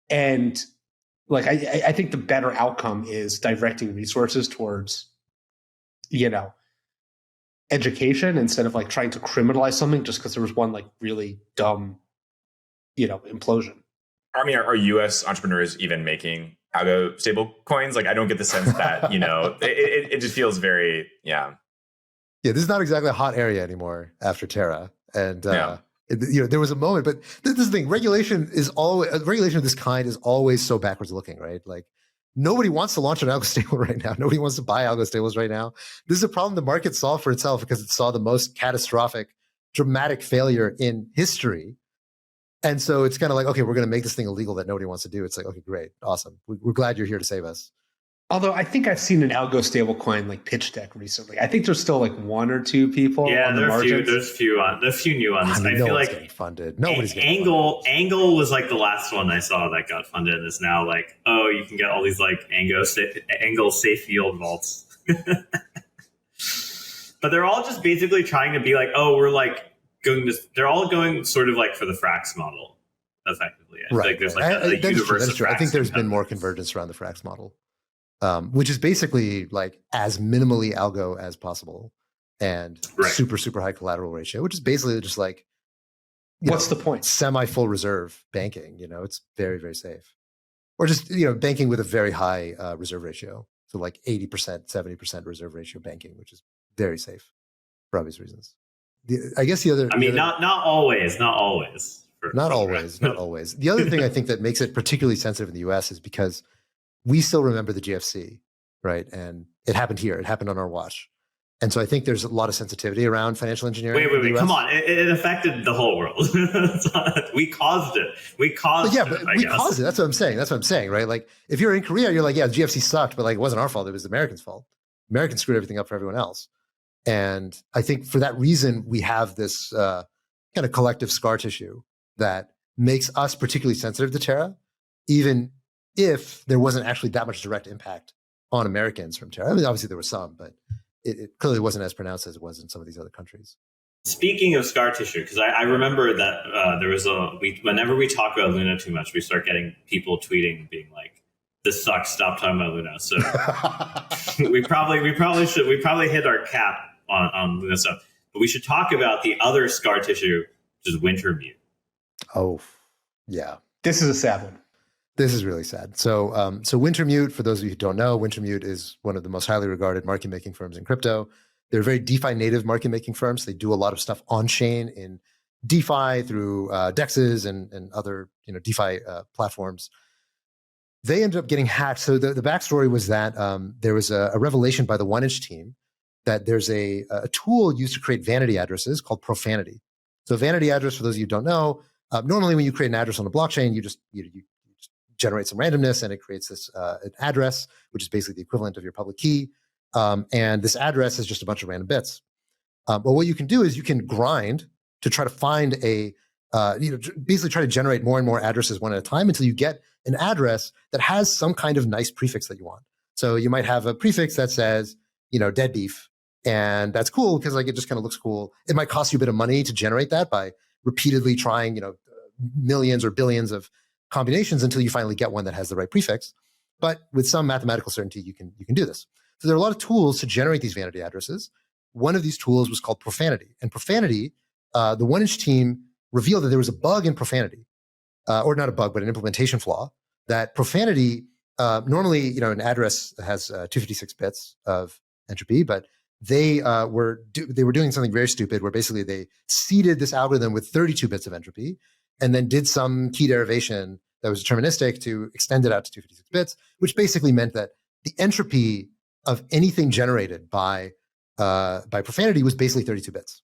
And like, I think the better outcome is directing resources towards, education instead of like trying to criminalize something just because there was one like really dumb, implosion. I mean, are U.S. entrepreneurs even making algo stable coins? Like, I don't get the sense that, it just feels very, Yeah, this is not exactly a hot area anymore after Terra. And, there was a moment, but this is the thing. Regulation of this kind is always so backwards looking, right? Like, nobody wants to launch an algo stable right now. Nobody wants to buy algo stables right now. This is a problem the market solved for itself because it saw the most catastrophic, dramatic failure in history. And so it's kind of like, okay, we're going to make this thing illegal that nobody wants to do. It's like, okay, great, awesome. We're glad you're here to save us. Although I think I've seen an algo stablecoin like pitch deck recently. I think there's still like one or two people. Yeah, on there's the a few new ones. I feel like getting funded. Nobody's getting Angle was like the last one I saw that got funded, and it's now like, oh, you can get all these like Angle safe yield vaults. But they're all just basically trying to be like, oh, we're like they're all going sort of like for the Frax model, effectively. Right. Like there's like a universe of Frax. I think there's been more convergence around the Frax model, which is basically like as minimally algo as possible and super, super high collateral ratio, which is basically just like, what's the point? Semi-full reserve banking, it's very, very safe. Or just, banking with a very high reserve ratio. So like 80%, 70% reserve ratio banking, which is very safe for obvious reasons. Not always. Not always. Not always. The other thing I think that makes it particularly sensitive in the US is because we still remember the GFC, right? And it happened here. It happened on our watch. And so I think there's a lot of sensitivity around financial engineering. Wait. Come on. It affected the whole world. We caused it. We caused it. That's what I'm saying, right? Like, if you're in Korea, you're like, yeah, GFC sucked, but like, it wasn't our fault. It was the Americans' fault. Americans screwed everything up for everyone else. And I think for that reason, we have this kind of collective scar tissue that makes us particularly sensitive to Terra, even if there wasn't actually that much direct impact on Americans from Terra. I mean, obviously there was some, but it clearly wasn't as pronounced as it was in some of these other countries. Speaking of scar tissue, because I remember that there was whenever we talk about Luna too much, we start getting people tweeting being like, "This sucks. Stop talking about Luna." So we probably hit our cap on Luna stuff, but we should talk about the other scar tissue, which is Wintermute. Oh, yeah. This is a sad one. This is really sad. So Wintermute, for those of you who don't know, Wintermute is one of the most highly regarded market making firms in crypto. They're very DeFi native market making firms. They do a lot of stuff on chain in DeFi through DEXs and other DeFi platforms. They ended up getting hacked. So the backstory was that there was a revelation by the 1inch team that there's a tool used to create vanity addresses called profanity. So vanity address, for those of you who don't know, normally when you create an address on a blockchain, you just generate some randomness and it creates this an address, which is basically the equivalent of your public key. And this address is just a bunch of random bits. But what you can do is you can grind to try to find basically try to generate more and more addresses one at a time until you get an address that has some kind of nice prefix that you want. So you might have a prefix that says, dead beef. And that's cool because like it just kind of looks cool. It might cost you a bit of money to generate that by repeatedly trying, millions or billions of combinations until you finally get one that has the right prefix. But with some mathematical certainty, you can do this. So there are a lot of tools to generate these vanity addresses. One of these tools was called Profanity. And Profanity, the 1inch team revealed that there was a bug in Profanity, or not a bug, but an implementation flaw, that Profanity, normally, an address has 256 bits of entropy, but they were doing something very stupid where basically they seeded this algorithm with 32 bits of entropy and then did some key derivation that was deterministic to extend it out to 256 bits, which basically meant that the entropy of anything generated by profanity was basically 32 bits,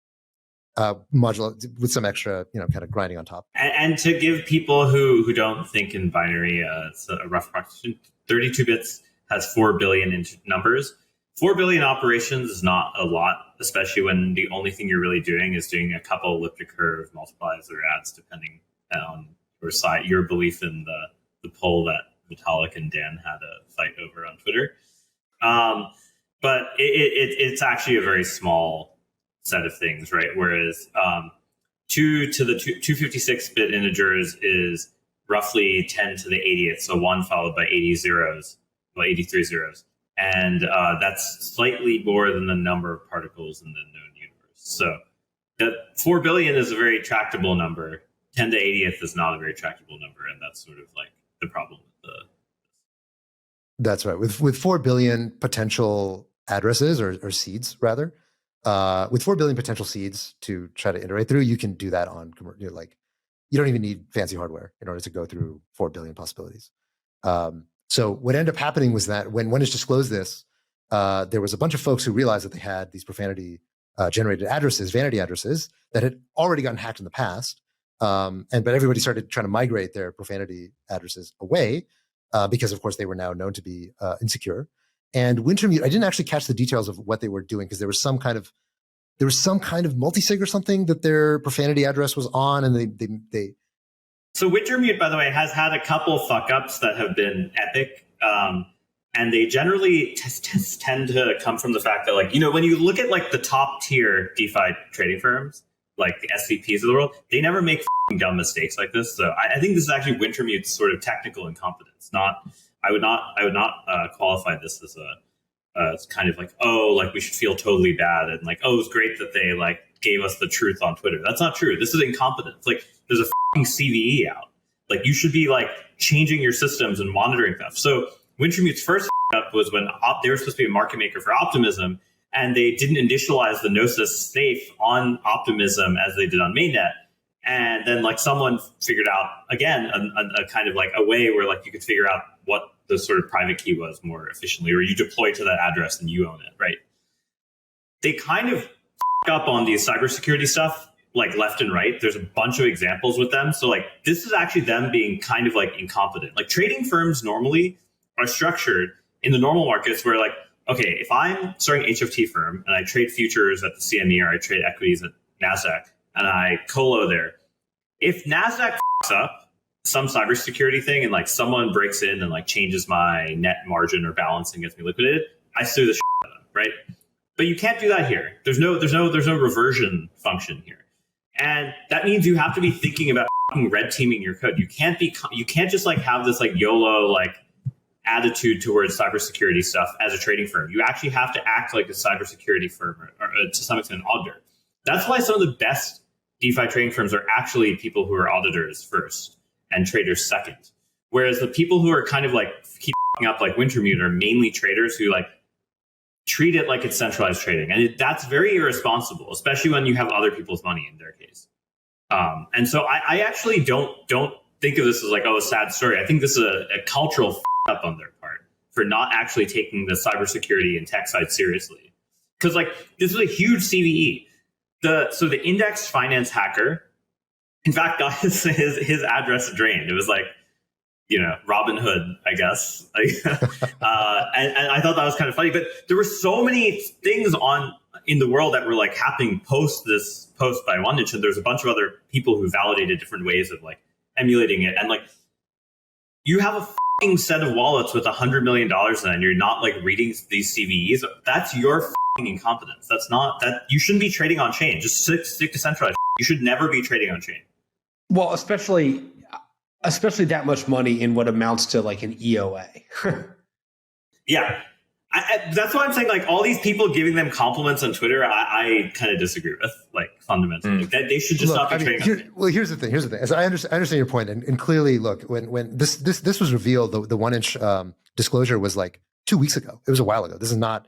modulo with some extra, kind of grinding on top. And to give people who don't think in binary, it's a rough approximation. 32 bits has 4 billion numbers. 4 billion operations is not a lot, especially when the only thing you're really doing is doing a couple elliptic curve multiplies or adds, depending on your side, your belief in the poll that Vitalik and Dan had a fight over on Twitter. But it's actually a very small set of things, right? Whereas 2 to the 256-bit integers is roughly 10 to the 80th, so 1 followed by 80 zeros, well, 83 zeros. And that's slightly more than the number of particles in the known universe. So that 4 billion is a very tractable number. 10 to 80th is not a very tractable number, and that's sort of like the problem with the... That's right. With 4 billion potential addresses or seeds, rather, with 4 billion potential seeds to try to iterate through, you can do that on, you don't even need fancy hardware in order to go through 4 billion possibilities. So what ended up happening was that when Wintermute disclosed this, there was a bunch of folks who realized that they had these profanity generated addresses, vanity addresses, that had already gotten hacked in the past. But everybody started trying to migrate their profanity addresses away because, of course, they were now known to be insecure. And Wintermute, I didn't actually catch the details of what they were doing because there was some kind of multisig or something that their profanity address was on, and they. So Wintermute, by the way, has had a couple fuck ups that have been epic, and they generally tend to come from the fact that, when you look at the top tier DeFi trading firms, like the SVPs of the world, they never make dumb mistakes like this. So I think this is actually Wintermute's sort of technical incompetence. I would not qualify this as it's kind of we should feel totally bad and it's great that they gave us the truth on Twitter. That's not true. This is incompetence. There's a CVE out. You should be changing your systems and monitoring stuff. So Wintermute's first up was when they were supposed to be a market maker for Optimism, and they didn't initialize the Gnosis safe on Optimism as they did on mainnet. And then someone figured out, again, a kind of a way where you could figure out what the sort of private key was more efficiently, or you deploy to that address and you own it, right? They kind of up on these cybersecurity stuff, left and right. There's a bunch of examples with them. So this is actually them being kind of incompetent. Trading firms normally are structured in the normal markets where okay, if I'm starting an HFT firm and I trade futures at the CME or I trade equities at NASDAQ and I colo there, if NASDAQ fucks up some cybersecurity thing and someone breaks in and changes my net margin or balance and gets me liquidated, I sue the shit out of them, right? But you can't do that here. There's no reversion function here. And that means you have to be thinking about red teaming your code. You can't just have this YOLO attitude towards cybersecurity stuff as a trading firm. You actually have to act like a cybersecurity firm or to some extent an auditor. That's why some of the best DeFi trading firms are actually people who are auditors first and traders second. Whereas the people who are kind of keep up Wintermute are mainly traders who treat it like it's centralized trading. And that's very irresponsible, especially when you have other people's money in their case. And so I actually don't think of this as a sad story. I think this is a cultural up on their part for not actually taking the cybersecurity and tech side seriously. Because this is a huge CVE. So the index finance hacker, in fact, got his address drained. It was Robin Hood, I guess. And I thought that was kind of funny. But there were so many things in the world that were happening post this post by OneInch, and there's a bunch of other people who validated different ways of emulating it. And you have a set of wallets with $100 million in it, and you're not reading these CVEs. That's your incompetence. That's not that. You shouldn't be trading on chain. Just stick to centralized. You should never be trading on chain. Well, especially that much money in what amounts to an EOA. Yeah. That's why I'm saying all these people giving them compliments on Twitter, I kind of disagree with fundamentally. That they should just not be trading. Here's the thing. As I understand your point, and clearly, look, when this was revealed, the OneInch disclosure was 2 weeks ago. It was a while ago. This is not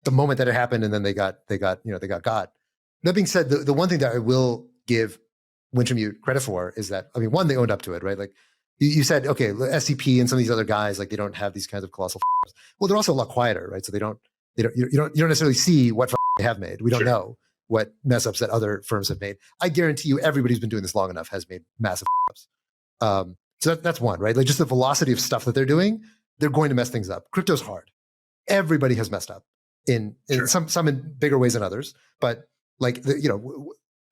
the moment that it happened, and then they got got. That being said, the one thing that I will give Wintermute credit for is that, I mean, one, they owned up to it, right? Like you said, okay, SCP and some of these other guys, like they don't have these kinds of colossal f***s. Well, they're also a lot quieter, right? So you don't necessarily see what they have made. We don't know what mess ups that other firms have made. I guarantee you, everybody who's been doing this long enough has made massive ups. So that's one, right? Like just the velocity of stuff that they're doing, they're going to mess things up. Crypto's hard. Everybody has messed up in some in bigger ways than others, but like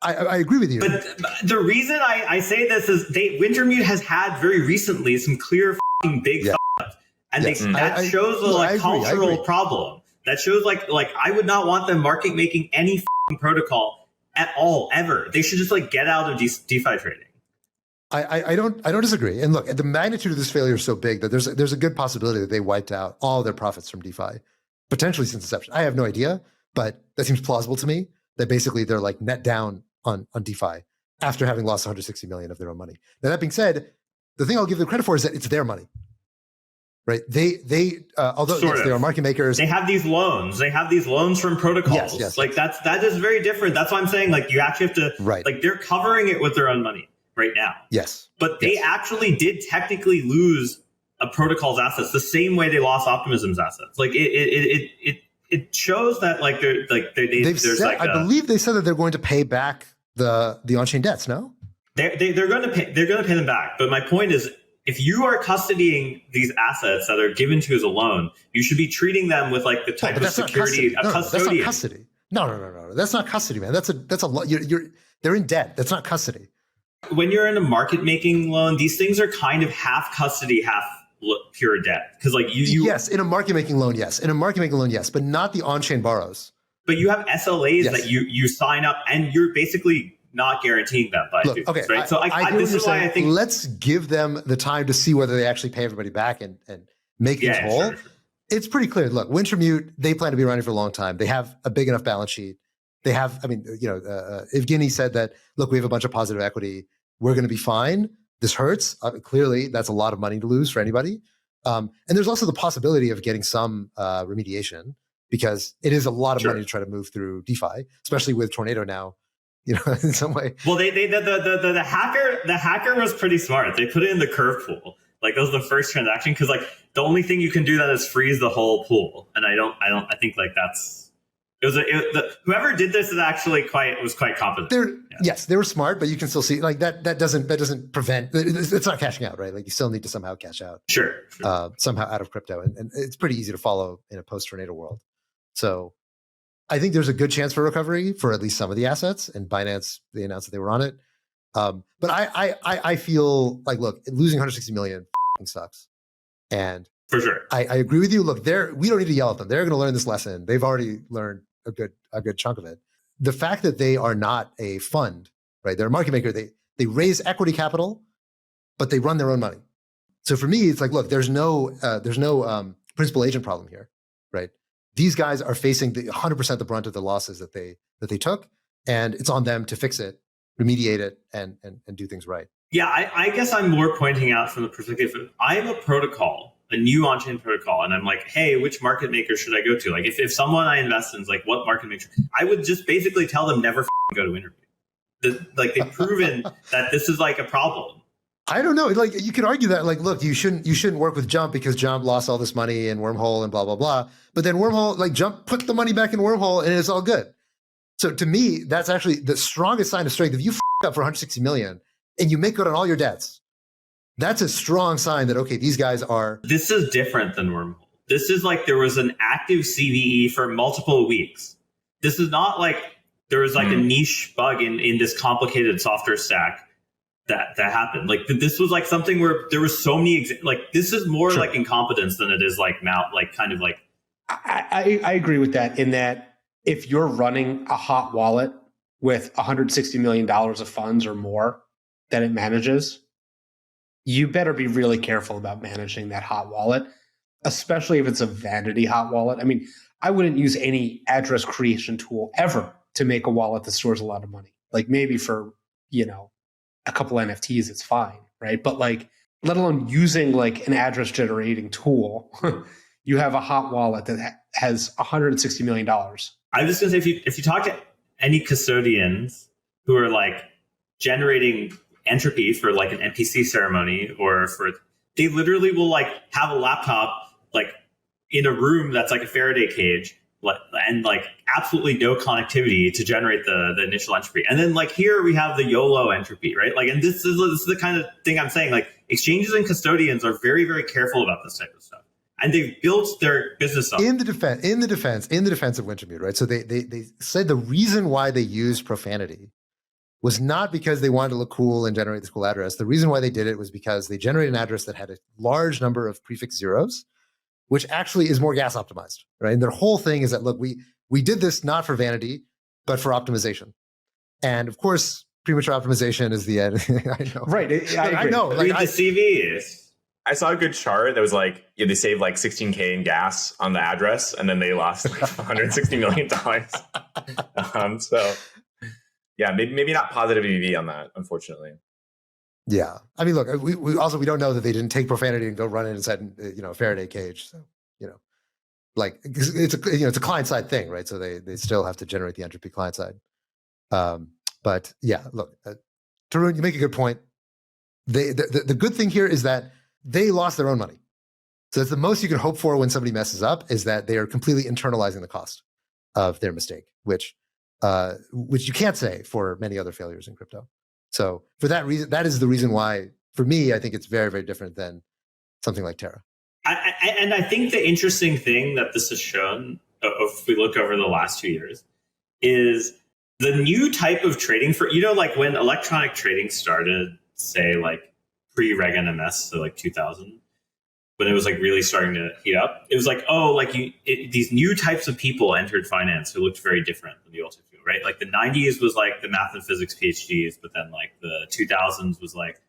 I agree with you. But the reason I say this is Wintermute has had very recently some clear big ups, and that shows a cultural problem. That shows like I would not want them market making any protocol at all ever. They should just like get out of DeFi trading. I don't disagree. And look, the magnitude of this failure is so big that there's a good possibility that they wiped out all their profits from DeFi, potentially since inception. I have no idea, but that seems plausible to me. That basically they're like net down on DeFi after having lost 160 million of their own money. Now that being said, the thing I'll give them credit for is that it's their money, right? They although yes, they are market makers. They have these loans. They have these loans from protocols. Yes, like that is very different. That's why I'm saying like you actually have to like they're covering it with their own money right now. Yes, but they actually did technically lose a protocol's assets the same way they lost Optimism's assets. Like it shows that like they've said, like I believe they said that they're going to pay back the Unchained debts. No, they're going to pay them back. But my point is, if you are custodying these assets that are given to you as a loan, you should be treating them with like the type of security a custodian. That's not custody. No. That's not custody, man. That's a they're in debt. That's not custody. When you're in a market making loan, these things are kind of half custody, half pure debt. Because like you yes, in a market making loan, yes, but not the on-chain borrows. But you have SLAs that you sign up, and you're basically not guaranteeing that by doing this, right? So this is why I think let's give them the time to see whether they actually pay everybody back and make things whole. Sure. It's pretty clear. Look, Wintermute, they plan to be running for a long time. They have a big enough balance sheet. They have, I mean, Evgeny said that, look, we have a bunch of positive equity. We're going to be fine. This hurts. Clearly, that's a lot of money to lose for anybody. And there's also the possibility of getting some remediation, because it is a lot of money to try to move through DeFi, especially with Tornado now, in some way. Well, the hacker was pretty smart. They put it in the curve pool. Like that was the first transaction, because like the only thing you can do that is freeze the whole pool. And I think like that's. Whoever did this is actually quite competent. Yes, they were smart, but you can still see like that doesn't prevent. It's not cashing out, right? Like you still need to somehow cash out. Sure. Somehow out of crypto, and it's pretty easy to follow in a post-tornado world. So I think there's a good chance for recovery for at least some of the assets. And Binance, they announced that they were on it. But I feel like, look, losing 160 million sucks. And for sure, I agree with you. Look, we don't need to yell at them. They're going to learn this lesson. They've already learned a good chunk of it. The fact that they are not a fund, right? They're a market maker. They raise equity capital, but they run their own money. So for me, it's like, look, there's no principal agent problem here, right? These guys are facing 100% the brunt of the losses that they took, and it's on them to fix it, remediate it, and do things right. Yeah, I guess I'm more pointing out from the perspective of I'm a protocol, a new on-chain protocol, and I'm like, hey, which market maker should I go to? Like, if someone I invest in is like, what market maker? I would just basically tell them never go to Wintermute. Like they've proven that this is like a problem. I don't know. Like you could argue that, like, look, you shouldn't work with Jump because Jump lost all this money in Wormhole and blah blah blah. But then Wormhole, like Jump, put the money back in Wormhole and it's all good. So to me, that's actually the strongest sign of strength. If you up for 160 million and you make good on all your debts, that's a strong sign that, okay, these guys are. This is different than Wormhole. This is like there was an active CVE for multiple weeks. This is not like there was like a niche bug in this complicated software stack that happened. Like this was like something where there was so many like this is more like incompetence than it is like kind of like. I agree with that, in that if you're running a hot wallet with $160 million of funds or more that it manages, you better be really careful about managing that hot wallet, especially if it's a vanity hot wallet. I mean, I wouldn't use any address creation tool ever to make a wallet that stores a lot of money. Like maybe for, a couple NFTs, it's fine, right? But like, let alone using like an address generating tool, you have a hot wallet that has $160 million. I'm just gonna say, if you talk to any custodians who are like generating entropy for like an NPC ceremony they literally will like have a laptop like in a room that's like a Faraday cage and like absolutely no connectivity to generate the initial entropy. And then like here we have the YOLO entropy, right? Like, and this is the kind of thing I'm saying, like exchanges and custodians are very, very careful about this type of stuff. And they've built their business up. In the defense of Wintermute, right? So they said the reason why they used profanity was not because they wanted to look cool and generate this cool address. The reason why they did it was because they generated an address that had a large number of prefix zeros, which actually is more gas optimized, right? And their whole thing is that, look, we did this not for vanity, but for optimization. And of course, premature optimization is the end. I know. Right. I know. Read the CVs. I saw a good chart that was like, they saved like 16K in gas on the address, and then they lost like $160 million. So yeah, maybe not positive EV on that, unfortunately. Yeah, I mean, look, we don't know that they didn't take profanity and go run it inside, a Faraday cage. So, like it's a client side thing, right? So they still have to generate the entropy client side. But yeah, look, Tarun, you make a good point. The good thing here is that they lost their own money. So that's the most you can hope for when somebody messes up, is that they are completely internalizing the cost of their mistake, which you can't say for many other failures in crypto. So for that reason, that is the reason why, for me, I think it's very, very different than something like Terra. And I think the interesting thing that this has shown, if we look over the last 2 years, is the new type of trading for, like when electronic trading started, say like pre-Reg NMS, so like 2000, when it was like really starting to heat up, it was like, these new types of people entered finance who looked very different than the old type of people, right? Like the 90s was like the math and physics PhDs, but then like the 2000s was like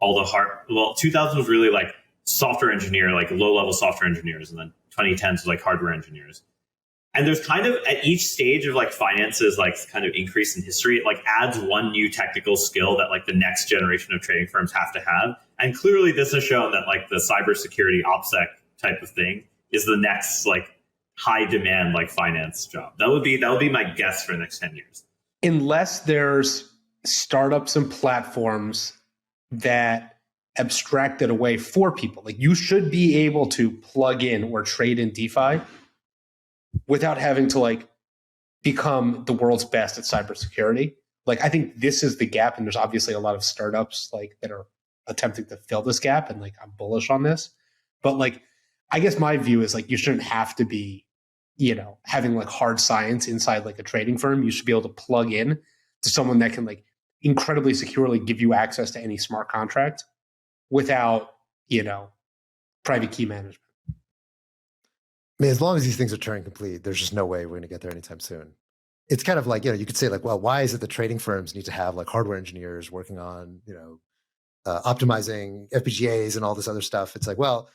all the 2000s was really like software engineer, like low-level software engineers, and then 2010s was like hardware engineers. And there's kind of at each stage of like finance's like kind of increase in history, it like adds one new technical skill that like the next generation of trading firms have to have. And clearly this has shown that like the cybersecurity OPSEC type of thing is the next like high demand like finance job. That would be my guess for the next 10 years. Unless there's startups and platforms that abstract it away for people. Like you should be able to plug in or trade in DeFi without having to like become the world's best at cybersecurity. Like I think this is the gap, and there's obviously a lot of startups like that are attempting to fill this gap, and like I'm bullish on this. But like I guess my view is like you shouldn't have to be, having like hard science inside like a trading firm. You should be able to plug in to someone that can like incredibly securely give you access to any smart contract without, private key management. I mean, as long as these things are Turing complete, there's just no way we're going to get there anytime soon. It's kind of like, you could say like, well, why is it that trading firms need to have like hardware engineers working on, optimizing FPGAs and all this other stuff? It's like, well,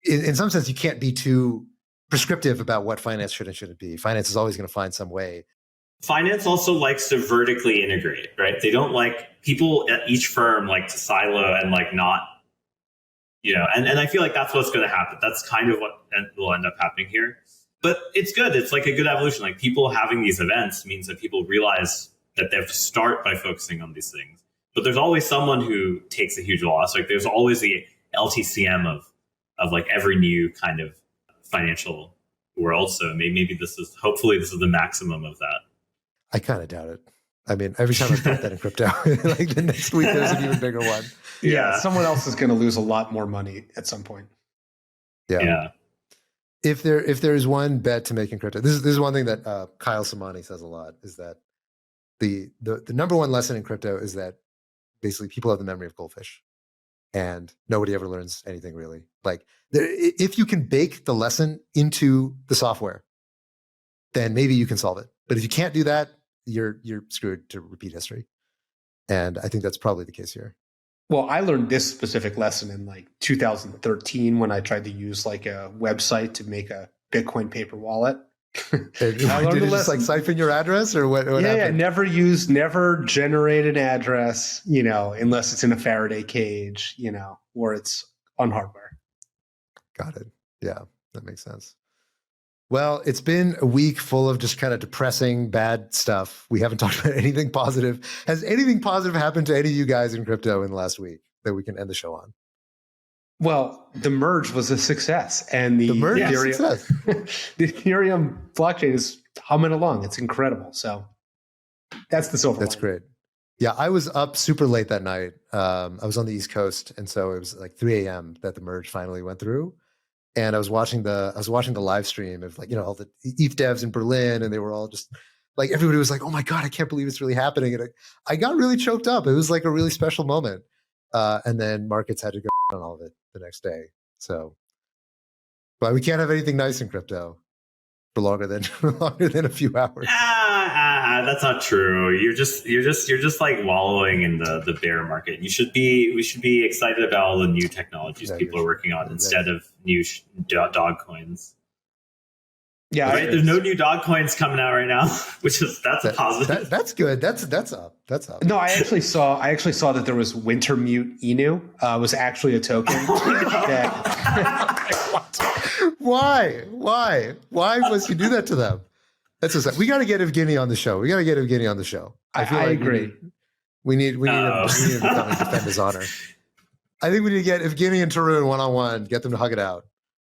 in some sense, you can't be too prescriptive about what finance should and shouldn't be. Finance is always going to find some way. Finance also likes to vertically integrate, right? They don't like people at each firm like to silo and like not, and I feel like that's what's going to happen. That's kind of what will end up happening here. But it's good. It's like a good evolution. Like people having these events means that people realize that they have to start by focusing on these things. But there's always someone who takes a huge loss. Like there's always the LTCM of like every new kind of financial world. So hopefully this is the maximum of that. I kind of doubt it. I mean, every time I put that in crypto, like the next week there's an even bigger one. Yeah, someone else is going to lose a lot more money at some point. Yeah. If there is one bet to make in crypto, this is one thing that Kyle Samani says a lot, is that the number one lesson in crypto is that basically people have the memory of goldfish, and nobody ever learns anything really. Like if you can bake the lesson into the software, then maybe you can solve it. But if you can't do that, you're screwed to repeat history. And I think that's probably the case here. Well, I learned this specific lesson in like 2013 when I tried to use like a website to make a Bitcoin paper wallet. Did you just like siphon your address or what happened? Yeah, never generate an address, unless it's in a Faraday cage, or it's on hardware. Got it. Yeah, that makes sense. Well, it's been a week full of just kind of depressing, bad stuff. We haven't talked about anything positive. Has anything positive happened to any of you guys in crypto in the last week that we can end the show on? Well, the merge was a success, and the merge Ethereum, is a success. the Ethereum blockchain is humming along. It's incredible. So that's the silver. That's lining. great. Yeah, I was up super late that night. I was on the East Coast, and so it was like 3 a.m. that the merge finally went through. And I was watching the live stream of like, all the ETH devs in Berlin, and they were all just like, everybody was like, "Oh my God, I can't believe it's really happening." And I got really choked up. It was like a really special moment. And then markets had to go on all of it the next day. So, but we can't have anything nice in crypto for longer than a few hours. That's not true. You're just like wallowing in the bear market. We should be excited about all the new technologies people are working on instead of new dog coins. Yeah, right. There's no new dog coins coming out right now, that's a positive. That's good. That's up. That's up. No, I actually saw that there was Wintermute Inu. Was actually a token. Why must you do that to them? That's just, we got to get Evgeny on the show. I feel like agree. We need him to come and defend his honor. I think we need to get Evgeny and Tarun one-on-one, get them to hug it out,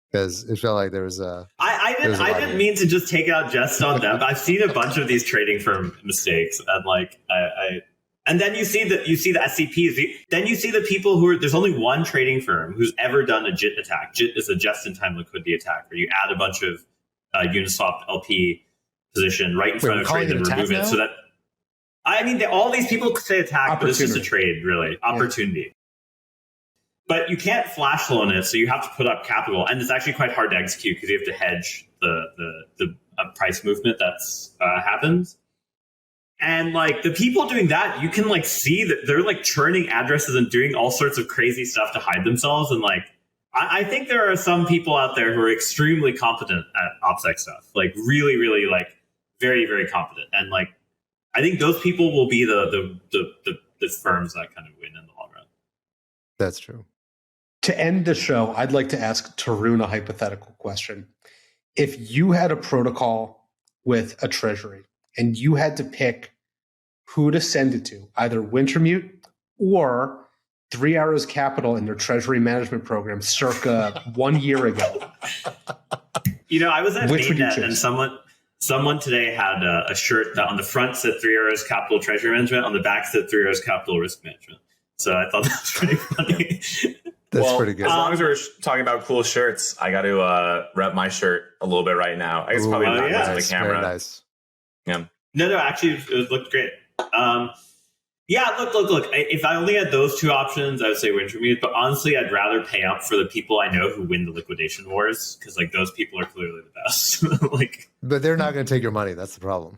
because it felt like there was a. I didn't mean to just take out just on them. I've seen a bunch of these trading firm mistakes, and like and then you see the SCPs. Then you see the people who are. There's only one trading firm who's ever done a JIT attack. JIT is a just-in-time liquidity attack, where you add a bunch of Uniswap LP position right in front of trade and remove it. So that all these people say attack, but it's just a trade, really opportunity. But you can't flash loan it, so you have to put up capital, and it's actually quite hard to execute because you have to hedge the price movement that's happens. And like the people doing that, you can like see that they're like churning addresses and doing all sorts of crazy stuff to hide themselves. And like I think there are some people out there who are extremely competent at OPSEC stuff, like really, really like very, very competent. And like I think those people will be the firms that kind of win in the long run. That's true. To end the show, I'd like to ask Tarun a hypothetical question. If you had a protocol with a treasury and you had to pick who to send it to, either Wintermute or 3 Arrows Capital in their treasury management program circa 1 year ago. I was at Mainnet and someone today had a shirt that on the front said 3 Arrows Capital Treasury Management, on the back said 3 Arrows Capital Risk Management. So I thought that was pretty funny. That's pretty good. As long as we're talking about cool shirts, I got to rep my shirt a little bit right now. I guess probably not much on the camera. Very nice. Yeah. No, actually, it looked great. Look. If I only had those two options, I would say Wintermute. But honestly, I'd rather pay up for the people I know who win the liquidation wars, because like those people are clearly the best. But they're not going to take your money. That's the problem.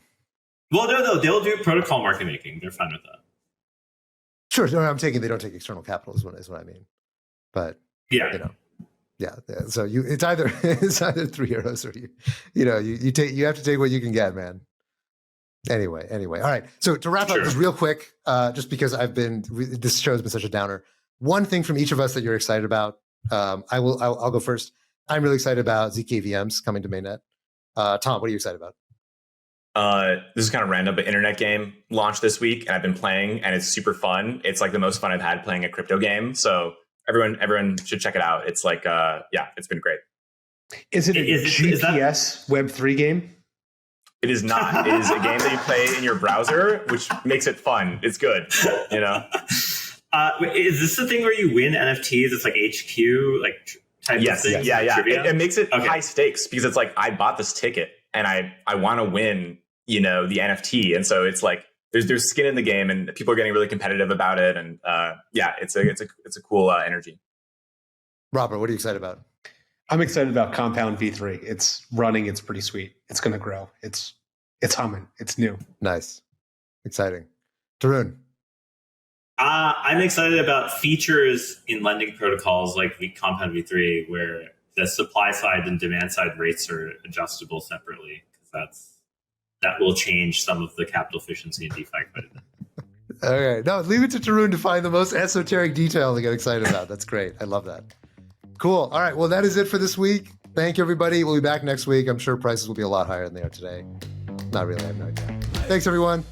Well, no, they'll do protocol market making. They're fine with that. Sure, no, they don't take external capital is what I mean. But yeah. So it's either 3 Arrows or you have to take what you can get, man. Anyway, all right. So to wrap up, just real quick, just because this show has been such a downer. One thing from each of us that you're excited about. I'll go first. I'm really excited about ZKVMs coming to mainnet. Tom, what are you excited about? This is kind of random, but internet game launched this week, and I've been playing, and it's super fun. It's like the most fun I've had playing a crypto game. So everyone should check it out. It's like, it's been great. Is it a GPS Web3 game? It is not. It is a game that you play in your browser, which makes it fun. It's good, Is this the thing where you win NFTs? It's like HQ, like type of thing? Yeah. It makes it high stakes because it's like I bought this ticket and I want to win, the NFT, and so it's like there's skin in the game, and people are getting really competitive about it, and it's a cool energy. Robert, what are you excited about? I'm excited about Compound V3. It's running. It's pretty sweet. It's going to grow. It's humming. It's new. Nice. Exciting. Tarun. I'm excited about features in lending protocols like the Compound V3, where the supply side and demand side rates are adjustable separately, because that will change some of the capital efficiency in DeFi quite a bit. All right. No, leave it to Tarun to find the most esoteric detail to get excited about. That's great. I love that. Cool. All right. Well, that is it for this week. Thank you, everybody. We'll be back next week. I'm sure prices will be a lot higher than they are today. Not really. I have no idea. Thanks, everyone.